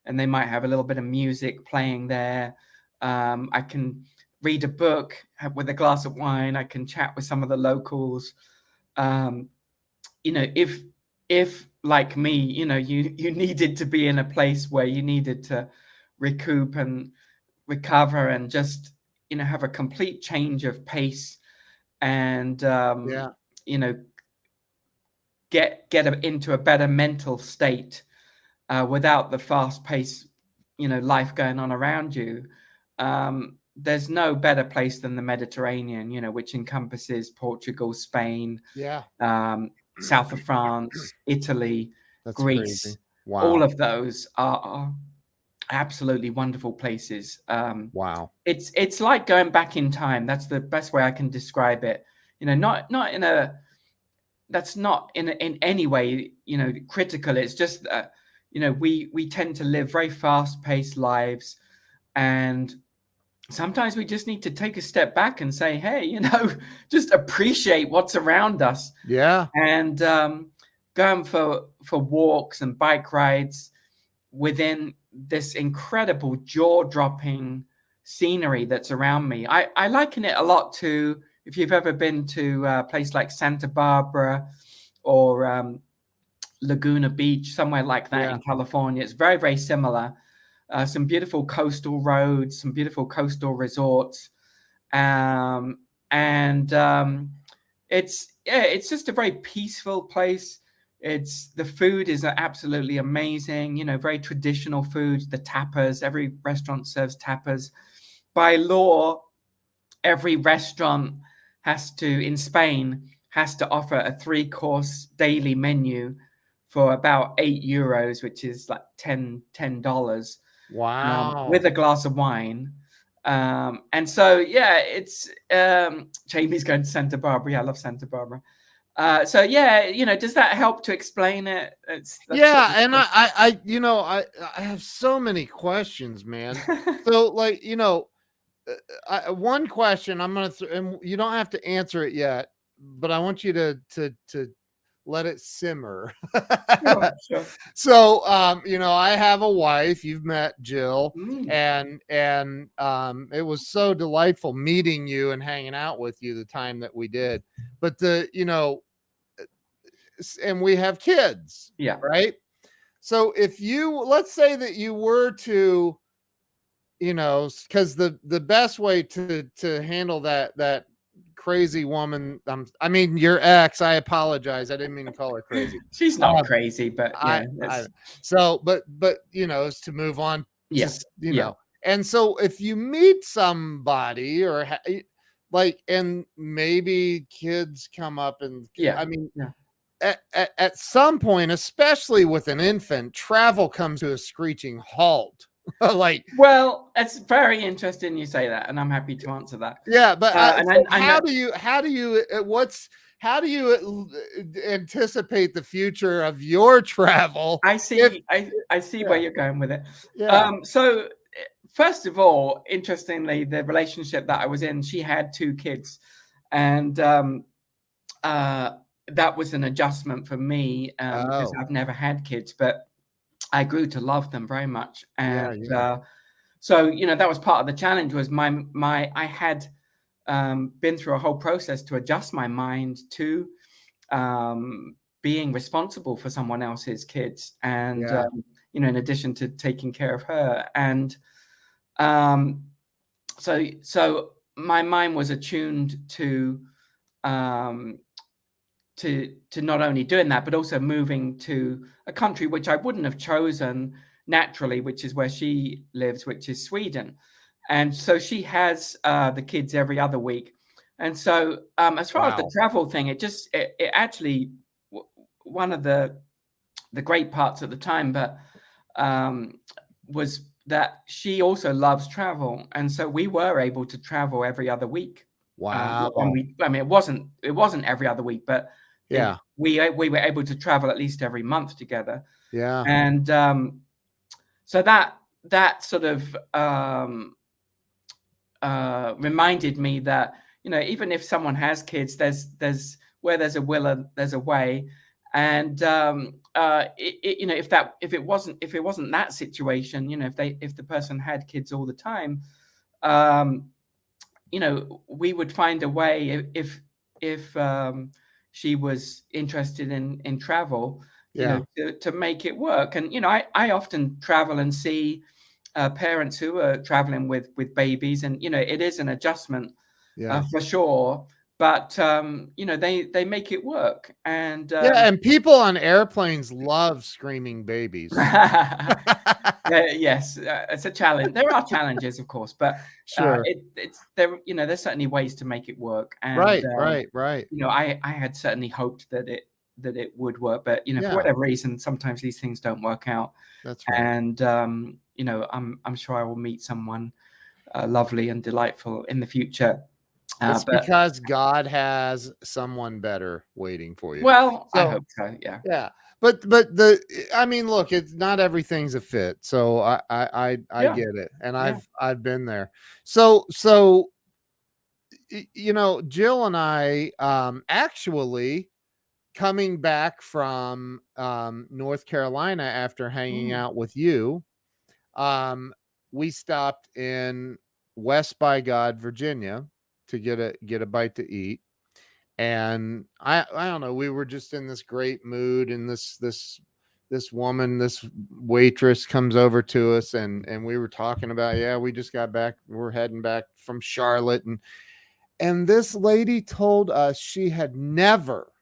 and they might have a little bit of music playing there. I can read a book with a glass of wine. I can chat with some of the locals. You know, if like me, you know, you needed to be in a place where you needed to recoup and recover, and just, you know, have a complete change of pace, and you know, get into a better mental state without the fast pace, you know, life going on around you. There's no better place than the Mediterranean, you know, which encompasses Portugal, Spain, south of France, Italy, Greece.
Crazy. Wow.
All of those are absolutely wonderful places.
Wow.
It's like going back in time. That's the best way I can describe it. You know, not in a, that's not in any way, you know, critical. It's just that, you know, we tend to live very fast-paced lives. And sometimes we just need to take a step back and say, hey, just appreciate what's around us.
Yeah.
And going for walks and bike rides within this incredible jaw-dropping scenery that's around me. I liken it a lot to, if you've ever been to a place like Santa Barbara or Laguna Beach, somewhere like that in California. It's very, very similar. Some beautiful coastal roads, some beautiful coastal resorts. It's just a very peaceful place. The food is absolutely amazing, very traditional food, the tapas. Every restaurant serves tapas. By law, every restaurant in Spain has to offer a 3-course daily menu for about €8, which is like $10.
Wow.
With a glass of wine. And so, it's Jamie's going to Santa Barbara. Yeah, I love Santa Barbara. So does that help to explain it?
And I have so many questions, man. So like, one question I'm gonna and you don't have to answer it yet, but I want you to let it simmer.
Sure.
So I have a wife. You've met Jill.
Mm.
And it was so delightful meeting you and hanging out with you the time that we did. But and we have kids.
Yeah.
Right. So let's say that you were to, because the best way to handle that crazy woman, I mean your ex, I apologize, I didn't mean to call her crazy.
She's not crazy, but
but is to move on. And so if you meet somebody or and maybe kids come up and I mean at some point, especially with an infant, travel comes to a screeching halt.
Well, it's very interesting you say that, and I'm happy to answer that.
Yeah, but how do you anticipate the future of your travel?
I see where you're going with it. So first of all, interestingly, the relationship that I was in, she had 2 kids, and that was an adjustment for me because I've never had kids, but I grew to love them very much. And so, that was part of the challenge. Was I had been through a whole process to adjust my mind to being responsible for someone else's kids, and in addition to taking care of her. And so my mind was attuned to not only doing that, but also moving to a country which I wouldn't have chosen naturally, which is where she lives, which is Sweden. And so she has the kids every other week. And so as far as the travel thing, it actually, one of the great parts at the time, but was that she also loves travel. And so we were able to travel every other week.
Wow.
It wasn't every other week, but we were able to travel at least every month together.
Yeah.
And so that sort of reminded me that, even if someone has kids, there's where there's a will, there's a way. And if it wasn't that situation, if the person had kids all the time, we would find a way if she was interested in travel, to make it work. And I often travel and see parents who are traveling with babies, and it is an adjustment for sure. But they make it work. And
and people on airplanes love screaming babies.
Yes, it's a challenge. There are challenges, of course, but
sure,
it's there. There's certainly ways to make it work. And
right.
I had certainly hoped that it would work, but for whatever reason, sometimes these things don't work out.
That's right.
And I'm sure I will meet someone lovely and delightful in the future.
It's
But
because God has someone better waiting for you.
well, I
So
hope so. Yeah.
yeah, but I mean, look, it's not everything's a fit. So I
Yeah.
get it, and
Yeah.
I've been there. So you know, Jill and I actually coming back from North Carolina after hanging
Mm.
out with you, um, we stopped in West by God, Virginia, to get a bite to eat. And I don't know, we were just in this great mood, and this woman, this waitress comes over to us, and we were talking about, yeah, we just got back, we're heading back from Charlotte, and this lady told us she had never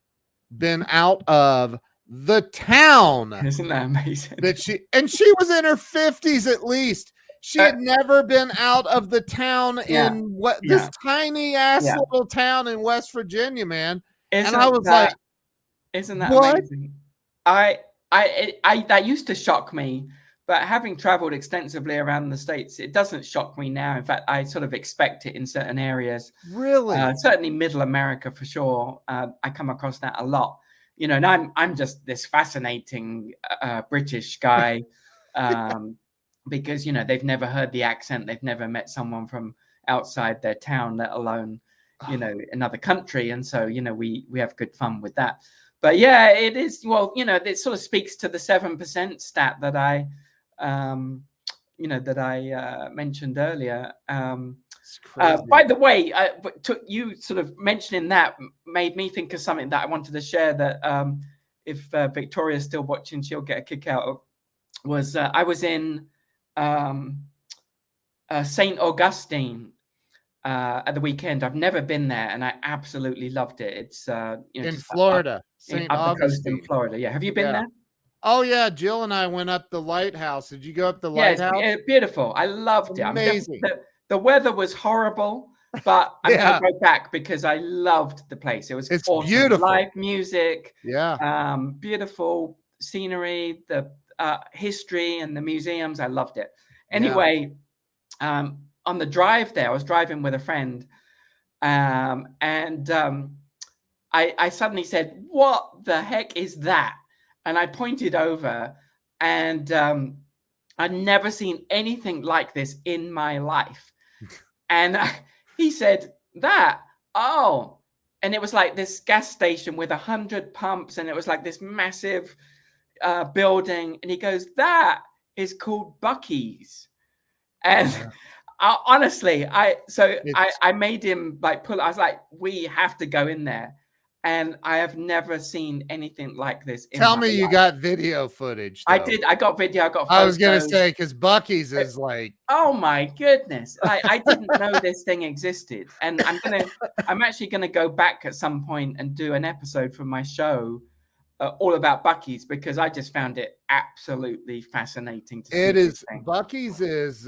been out of the town
Isn't that amazing?
that she was in her 50s at least. She
Uh,
had never been out of the town
yeah.
in what this
Yeah.
tiny ass
Yeah.
little town in West Virginia, man. And I
Isn't
was like,
that isn't that
what?
amazing? I that used to shock me, but having traveled extensively around the States, it doesn't shock me now. In fact, I sort of expect it in certain areas.
Really?
Certainly Middle America for sure. I come across that a lot. You know, and I'm just this fascinating British guy, because you know they've never heard the accent, they've never met someone from outside their town, let alone you know another country, and so you know we have good fun with that. But yeah, it is, well, you know, it sort of speaks to the 7% stat that I mentioned earlier.
It's crazy.
By the way, you sort of mentioning that made me think of something that I wanted to share that if Victoria's still watching, she'll get a kick out of. Was I was in St. Augustine at the weekend. I've never been there, and I absolutely loved it. It's
In
just
Florida, St.
up the coast in
Augustine.
Florida. Yeah, have you been
Yeah.
there?
Oh yeah, Jill and I went up the lighthouse. Did you go up the
Yeah, it's
lighthouse?
beautiful. I loved it.
Amazing.
The weather was horrible, but I'm going to
Yeah,
go back because I loved the place. It was
it's
awesome.
beautiful.
Live music,
Yeah.
beautiful scenery, the history and the museums. I loved it.
Yeah.
Anyway, on the drive there, I was driving with a friend, and I suddenly said, "What the heck is that?" And I pointed over, and I'd never seen anything like this in my life. And he said, "That, oh." And it was like this gas station with 100 pumps, and it was like this massive building. And he goes, "That is called Buc-ee's." And
Yeah.
honestly,
It's
I made him like pull. I was like, "We have to go in there." And I have never seen anything like this in
tell
my
me you
life.
got video footage
I
though.
did. I got video. I got
I was gonna
photos.
say because Bucky's is like
Oh my goodness! I didn't know this thing existed, and I'm actually gonna go back at some point and do an episode from my show all about Buc-ee's because I just found it absolutely fascinating to see
it
this
is.
thing.
Bucky's is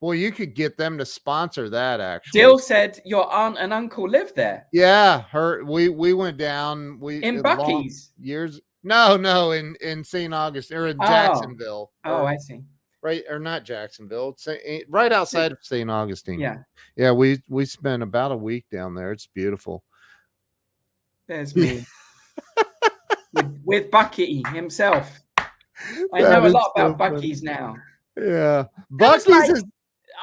boy, you could get them to sponsor that actually.
Jill said your aunt and uncle live there
Yeah, we went down
in
long
Buc-ee's.
years. No, in St. Augustine or in
Oh,
Jacksonville
oh,
or
I see.
right or not Jacksonville. It's right outside of St. Augustine.
Yeah,
Yeah, we spent about a week down there. It's beautiful.
there's me with Buc-ee himself. I
That
know a
is
lot
so
about
funny.
Buc-ee's now.
Yeah,
There was
Bucky's
like,
is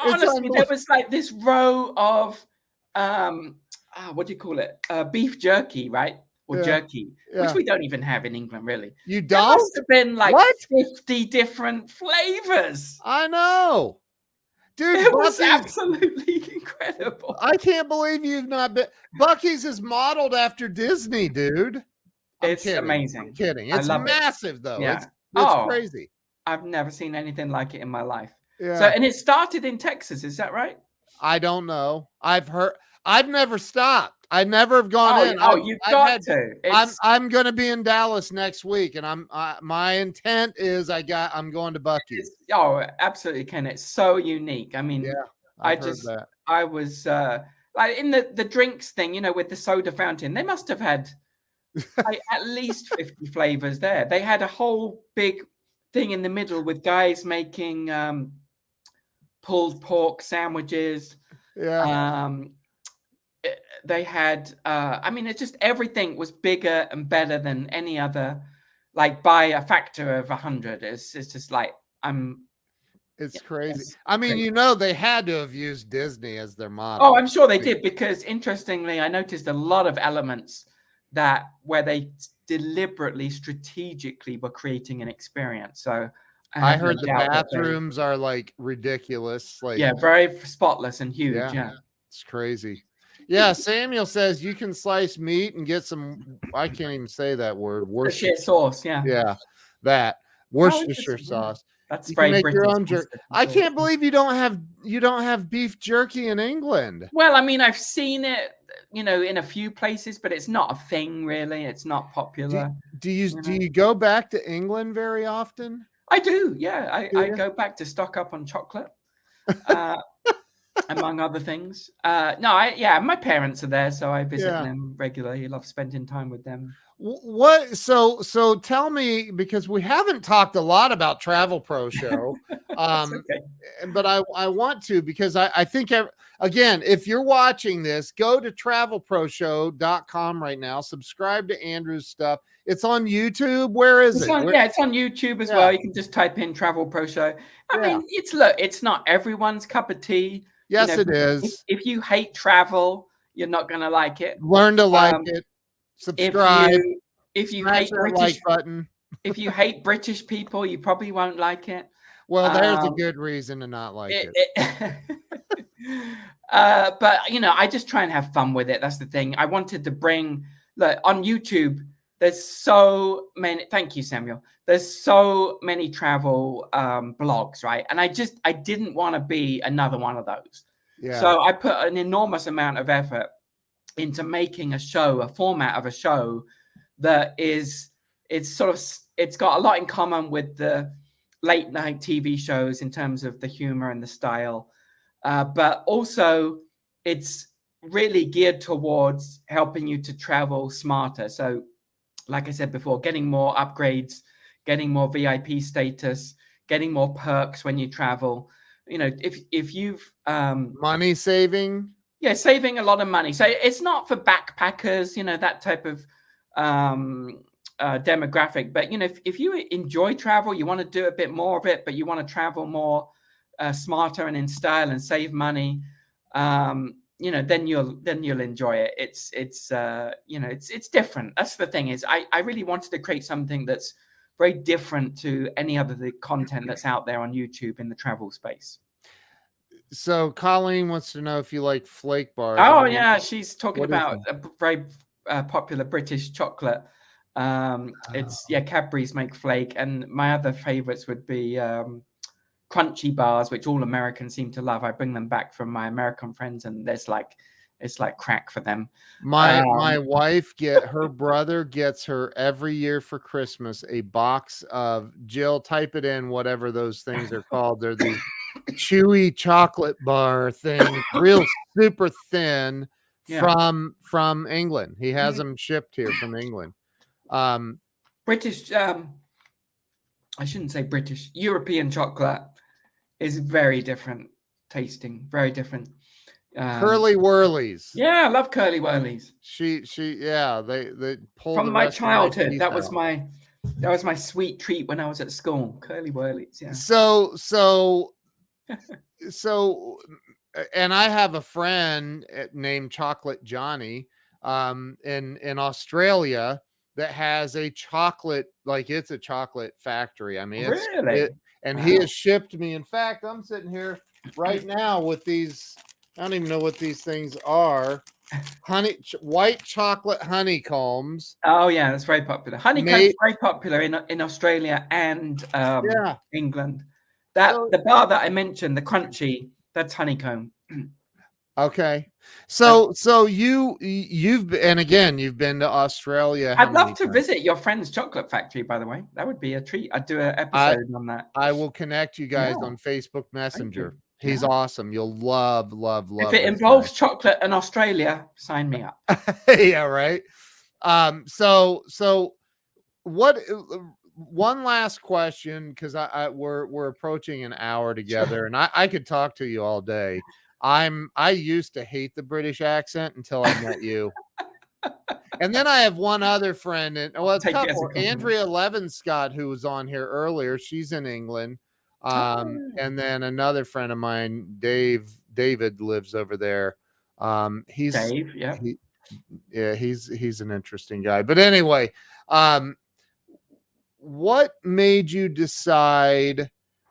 it's
honestly, there was like this row of what do you call it? Beef jerky, right? Or
yeah,
jerky, which
yeah.
we don't even have in England, really.
You
There must
don't?
have been like
What?
50 different flavors.
I know. Dude,
It was
Bucky's
absolutely incredible.
I can't believe you've not been Bucky's is modeled after Disney, dude.
It's
I'm
amazing.
kidding.
I
It's
love it.
massive though.
Yeah.
It's
Oh,
crazy.
I've never seen anything like it in my life. So,
Yeah.
and it started in Texas, is that right?
I don't know. I've never stopped. I never have gone in.
You've got to.
I'm going to be in Dallas next week, and my intent is I'm going to Bucky's.
Absolutely, Ken. It's so unique. I mean,
Yeah,
I
I've heard that.
I was like in the drinks thing, you know, with the soda fountain. They must have had like at least 50 flavors there. They had a whole big thing in the middle with guys making pulled pork sandwiches.
Yeah.
they had, I mean, it's just everything was bigger and better than any other, like by a factor of 100. It's just like
It's crazy.
it's
I mean,
great.
you know, they had to have used Disney as their
Oh,
model.
I'm sure they did, because interestingly, I noticed a lot of elements that where they deliberately, strategically were creating an experience. So I
I
have no
heard the
doubt that they,
bathrooms are like ridiculous. Like,
yeah, very spotless and huge.
yeah,
Yeah,
it's crazy. Yeah, Samuel says you can slice meat and get some. I can't even say that word.
Worcestershire
Worcestershire.
sauce. Yeah.
Yeah, that
Oh,
Worcestershire
interesting. Yeah.
sauce.
That's
You can
very
make your
British.
own jerky.
Worcestershire
I
sauce.
can't believe you don't have beef jerky in England.
Well, I mean, I've seen it, in a few places, but it's not a thing really. It's not
Do,
popular.
do you go back to England very often?
I do. Yeah,
Do
I
you?
go back to stock up on chocolate. Uh, among other things. No, my parents are there, so I visit
Yeah.
them regularly. I love spending time with them.
What so tell me, because we haven't talked a lot about Travel Pro Show,
That's okay.
but I want to, because I think again, if you're watching this, go to travelproshow.com right now, subscribe to Andrew's stuff. It's on YouTube. Where is it?
It's on YouTube as
Yeah.
well. You can just type in Travel Pro Show. I mean, it's not everyone's cup of tea.
Yes, it is.
If you hate travel, you're not gonna like it.
Learn to like it. Subscribe.
If you
Smash
hate
that
British
like button.
if you hate British people, you probably won't like it.
Well, there's a good reason to not like it.
But I just try and have fun with it. That's the thing. I wanted to bring, look, on YouTube, there's so many. Thank you, Samuel. There's so many travel blogs, right? And I didn't want to be another one of those.
Yeah.
So I put an enormous amount of effort into making a format of a show that it's got a lot in common with the late night TV shows in terms of the humor and the style, but also it's really geared towards helping you to travel smarter. So, like I said before, getting more upgrades, getting more VIP status, getting more perks when you travel. If you've
money saving.
Yeah, saving a lot of money. So it's not for backpackers, that type of demographic. But if you enjoy travel, you want to do a bit more of it, but you want to travel more smarter and in style and save money, then you'll enjoy it. It's different. That's the thing, is I really wanted to create something that's very different to any other content that's out there on YouTube in the travel space.
So Colleen wants to know if you like flake bars.
Oh, yeah, she's talking about
that?
a very popular British chocolate. It's Cadbury's make flake, and my other favorites would be crunchy bars, which all Americans seem to love. I bring them back from my American friends, and it's like crack for them.
My wife her brother gets her every year for Christmas a box of, Jill, type it in, whatever those things are called. They're these chewy chocolate bar thing, real super thin, from England. He has them shipped here from England.
British, I shouldn't say British, European chocolate is very different tasting, very different.
Curly Whirlies.
Yeah, I love Curly Whirlies.
They pull
from
the
my
rest
childhood.
That was
my sweet treat when I was at school. Curly Whirlies. Yeah.
So, and I have a friend named Chocolate Johnny, in Australia, that has a chocolate, like, it's a chocolate factory. I mean,
really?
He has shipped me. In fact, I'm sitting here right now with these. I don't even know what these things are. White chocolate honeycombs.
Oh yeah, that's very popular. Honeycomb's very popular in Australia and England. The bar that I mentioned, the crunchy, that's honeycomb.
Okay, so you've been to Australia.
I'd love to visit your friend's chocolate factory, by the way. That would be a treat. I'd do an episode on that.
I will connect you guys on Facebook Messenger. He's awesome. You'll love.
If it involves chocolate in Australia, sign me up.
Yeah, right. So what? One last question, because we're approaching an hour together, and I could talk to you all day. I used to hate the British accent until I met you. And then I have one other friend, and well, a
Take it as a
couple.
compliment.
Andrea Levenscott, who was on here earlier, she's in England.
Oh,
And then another friend of mine, David lives over there. He's
Dave, yeah.
he yeah, he's an interesting guy. But anyway, um, what made you decide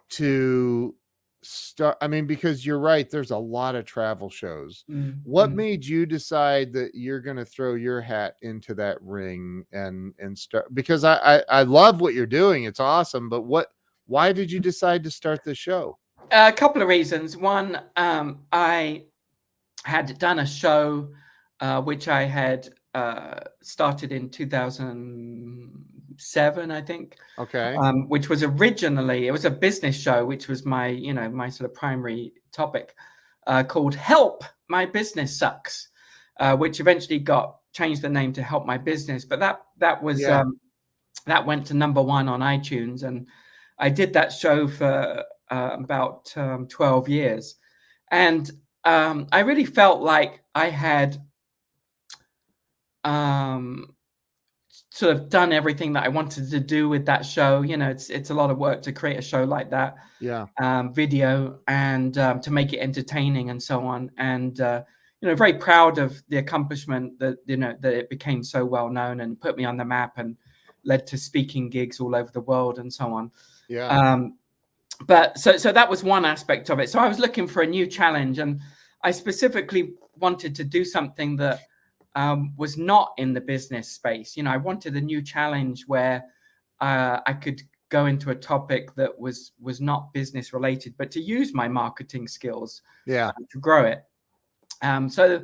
to start? I mean, because you're right, there's a lot of travel shows. What
Mm.
made you decide that you're going to throw your hat into that ring and start? Because I love what you're doing. It's awesome. But why did you decide to start the show?
A couple of reasons. One, I had done a show which I had started in 2007, I think.
Okay.
Which was originally, it was a business show, which was my sort of primary topic, called "Help My Business Sucks," which eventually got changed the name to "Help My Business." But that was
Yeah.
that went to #1 on iTunes, and I did that show for about 12 years, and I really felt like I had sort of done everything that I wanted to do with that show. It's a lot of work to create a show like that,
Yeah.
video, and to make it entertaining and so on. And very proud of the accomplishment that that it became so well known and put me on the map and led to speaking gigs all over the world and so on.
Yeah.
But so that was one aspect of it. So I was looking for a new challenge, and I specifically wanted to do something that was not in the business space. I wanted a new challenge where I could go into a topic that was not business related, but to use my marketing skills to grow it. So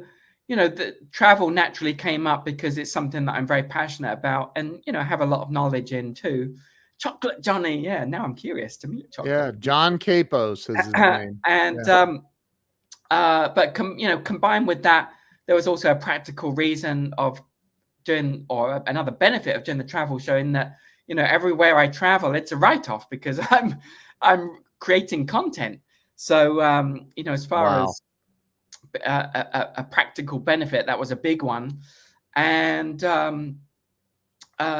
the travel naturally came up because it's something that I'm very passionate about, and I have a lot of knowledge in too. Chocolate Johnny, yeah. Now I'm curious to meet Chocolate.
Yeah. John Capos is his name.
And but combined with that, there was also a practical reason of doing, or another benefit of doing the travel show, in that everywhere I travel, it's a write-off because I'm creating content. So as far as a practical benefit, that was a big one. And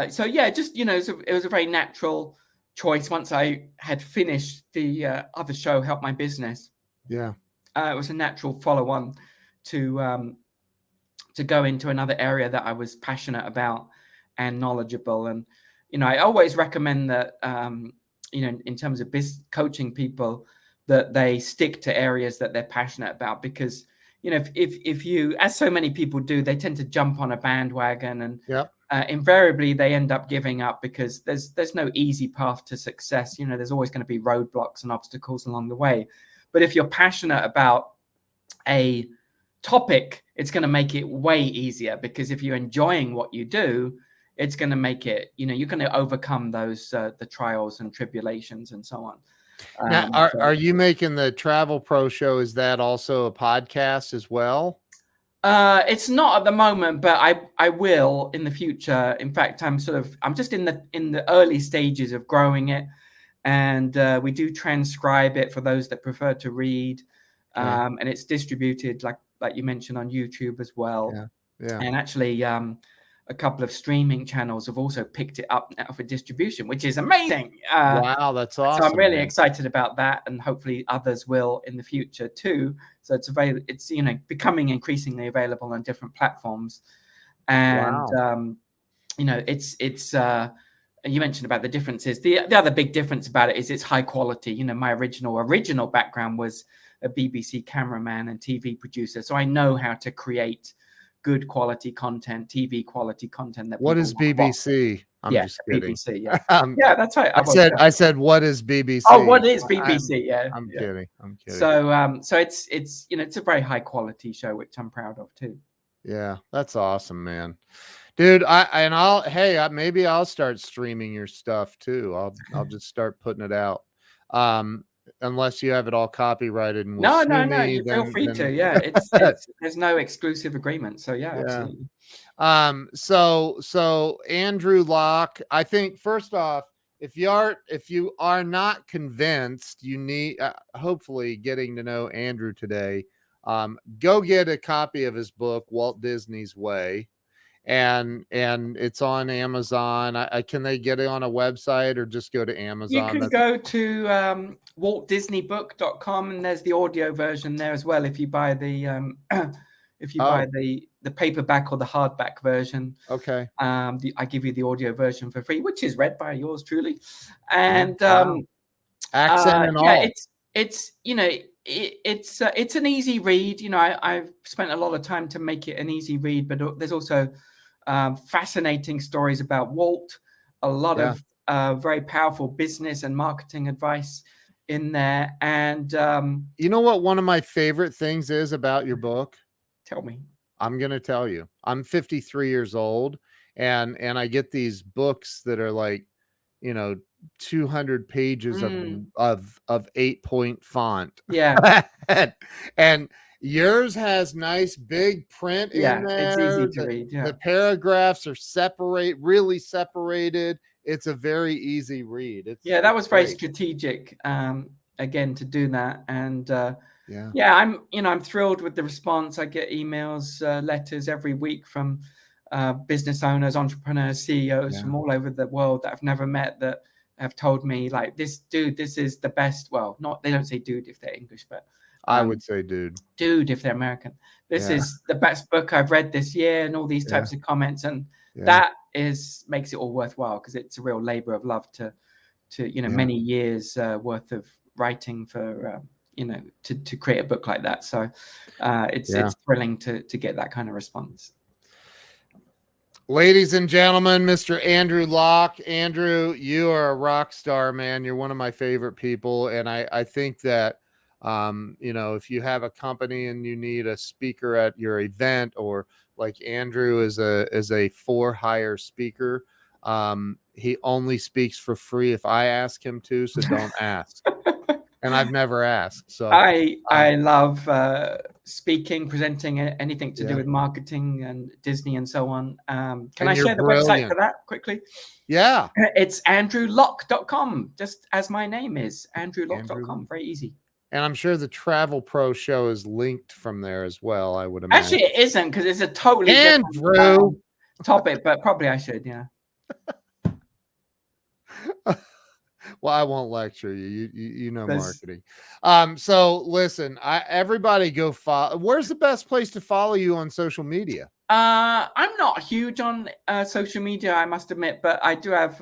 so yeah, just it was a very natural choice once I had finished the other show, Help My Business.
Yeah.
It was a natural follow-on to go into another area that I was passionate about and knowledgeable. And I always recommend that in terms of coaching people, that they stick to areas that they're passionate about, because if you, as so many people do, they tend to jump on a bandwagon, and invariably they end up giving up, because there's no easy path to success. There's always going to be roadblocks and obstacles along the way. But if you're passionate about a topic, it's going to make it way easier, because if you're enjoying what you do, it's going to make it, you're going to overcome those the trials and tribulations and so on.
Now, are you making the Travel Pro Show? Is that also a podcast as well?
It's not at the moment, but I will in the future. In fact, I'm just in the early stages of growing it, and we do transcribe it for those that prefer to read, and it's distributed like you mentioned on YouTube as well.
Yeah.
And actually, a couple of streaming channels have also picked it up now for distribution, which is amazing.
Wow, that's awesome.
So I'm really excited about that, and hopefully others will in the future too. So it's becoming increasingly available on different platforms. And it's you mentioned about the differences. The other big difference about it is it's high quality. My original background was a BBC cameraman and TV producer, so I know how to create good quality content, TV quality content.
What is BBC? I'm just kidding.
BBC, yeah. Yeah, that's right.
I said, what is BBC?
Oh, what is BBC?
I'm kidding.
So it's it's a very high quality show, which I'm proud of too.
Yeah, that's awesome, man. Dude, maybe I'll start streaming your stuff too. I'll just start putting it out. Unless you have it all copyrighted and
No, you feel free to. Yeah, it's there's no exclusive agreement. So yeah, absolutely.
So Andrew Locke, I think first off, if you are not convinced, you need hopefully getting to know Andrew today. Go get a copy of his book, Walt Disney's Way. And it's on Amazon. Can they get it on a website or just go to Amazon?
You can go to waltdisneybook.com, and there's the audio version there as well. If you buy the buy the paperback or the hardback version,
okay.
I give you the audio version for free, which is read by yours truly. And
accent and all.
Yeah, it's it's an easy read. I've spent a lot of time to make it an easy read, but there's also fascinating stories about Walt, a lot of very powerful business and marketing advice in there. And
you know what one of my favorite things is about your book?
Tell me.
I'm going to tell you. I'm 53 years old, and I get these books that are like, 200 pages of 8-point font.
Yeah.
and yours has nice big print in there.
It's easy to read. Yeah.
The paragraphs are really separated. It's a very easy read.
That was very strategic, again, to do that. And I'm thrilled with the response. I get emails, letters every week from business owners, entrepreneurs, CEOs from all over the world that I've never met that have told me, like, this is the best. Well, they don't say dude if they're English, but
I would say dude
if they're American. This is the best book I've read this year, and all these types of comments. And that makes it all worthwhile, because it's a real labor of love to many years worth of writing for, to create a book like that. So it's thrilling to get that kind of response.
Ladies and gentlemen, Mr. Andrew Locke. Andrew, you are a rock star, man. You're one of my favorite people. And I think that, if you have a company and you need a speaker at your event, or like Andrew is a for-hire speaker, he only speaks for free if I ask him to, so don't ask. And I've never asked. So
I love speaking, presenting, anything to do with marketing and Disney and so on. Can I share the website for that quickly?
Yeah.
It's andrewlocke.com, just as my name is, andrewlocke.com. Very easy.
And I'm sure the Travel Pro show is linked from there as well, I would imagine.
Actually, it isn't, because it's a totally different topic, but probably I should, yeah.
Well, I won't lecture you. You know marketing. So listen, everybody go follow. Where's the best place to follow you on social media?
I'm not huge on social media, I must admit, but I do have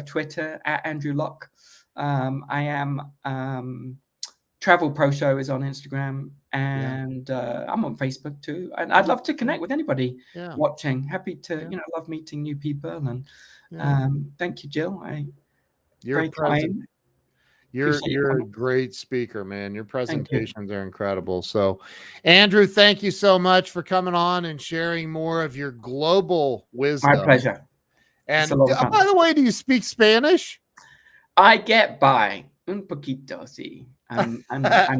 Twitter at Andrew Locke. I am Travel Pro Show is on Instagram, and I'm on Facebook too. And I'd love to connect with anybody watching. Happy to, love meeting new people. And thank you, Jill. You're
a great speaker, man. Your presentations are incredible. So, Andrew, thank you so much for coming on and sharing more of your global wisdom.
My pleasure.
And by the way, do you speak Spanish?
I get by un poquito, sí. I'm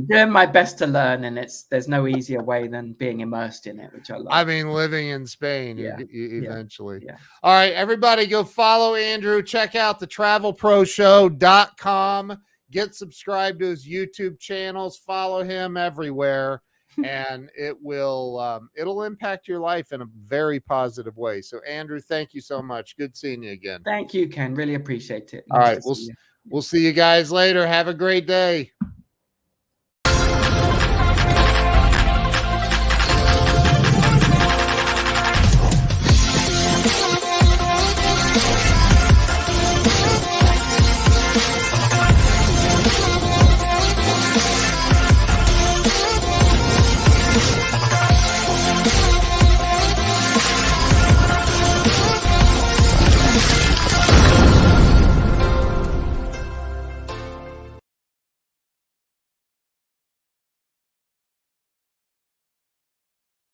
doing my best to learn, and there's no easier way than being immersed in it, which I love.
I mean, living in Spain, eventually. Yeah. All right, everybody, go follow Andrew. Check out the travelproshow.com. Get subscribed to his YouTube channels. Follow him everywhere, and it'll impact your life in a very positive way. So, Andrew, thank you so much. Good seeing you again.
Thank you, Ken. Really appreciate it.
All right, we'll see you guys later. Have a great day.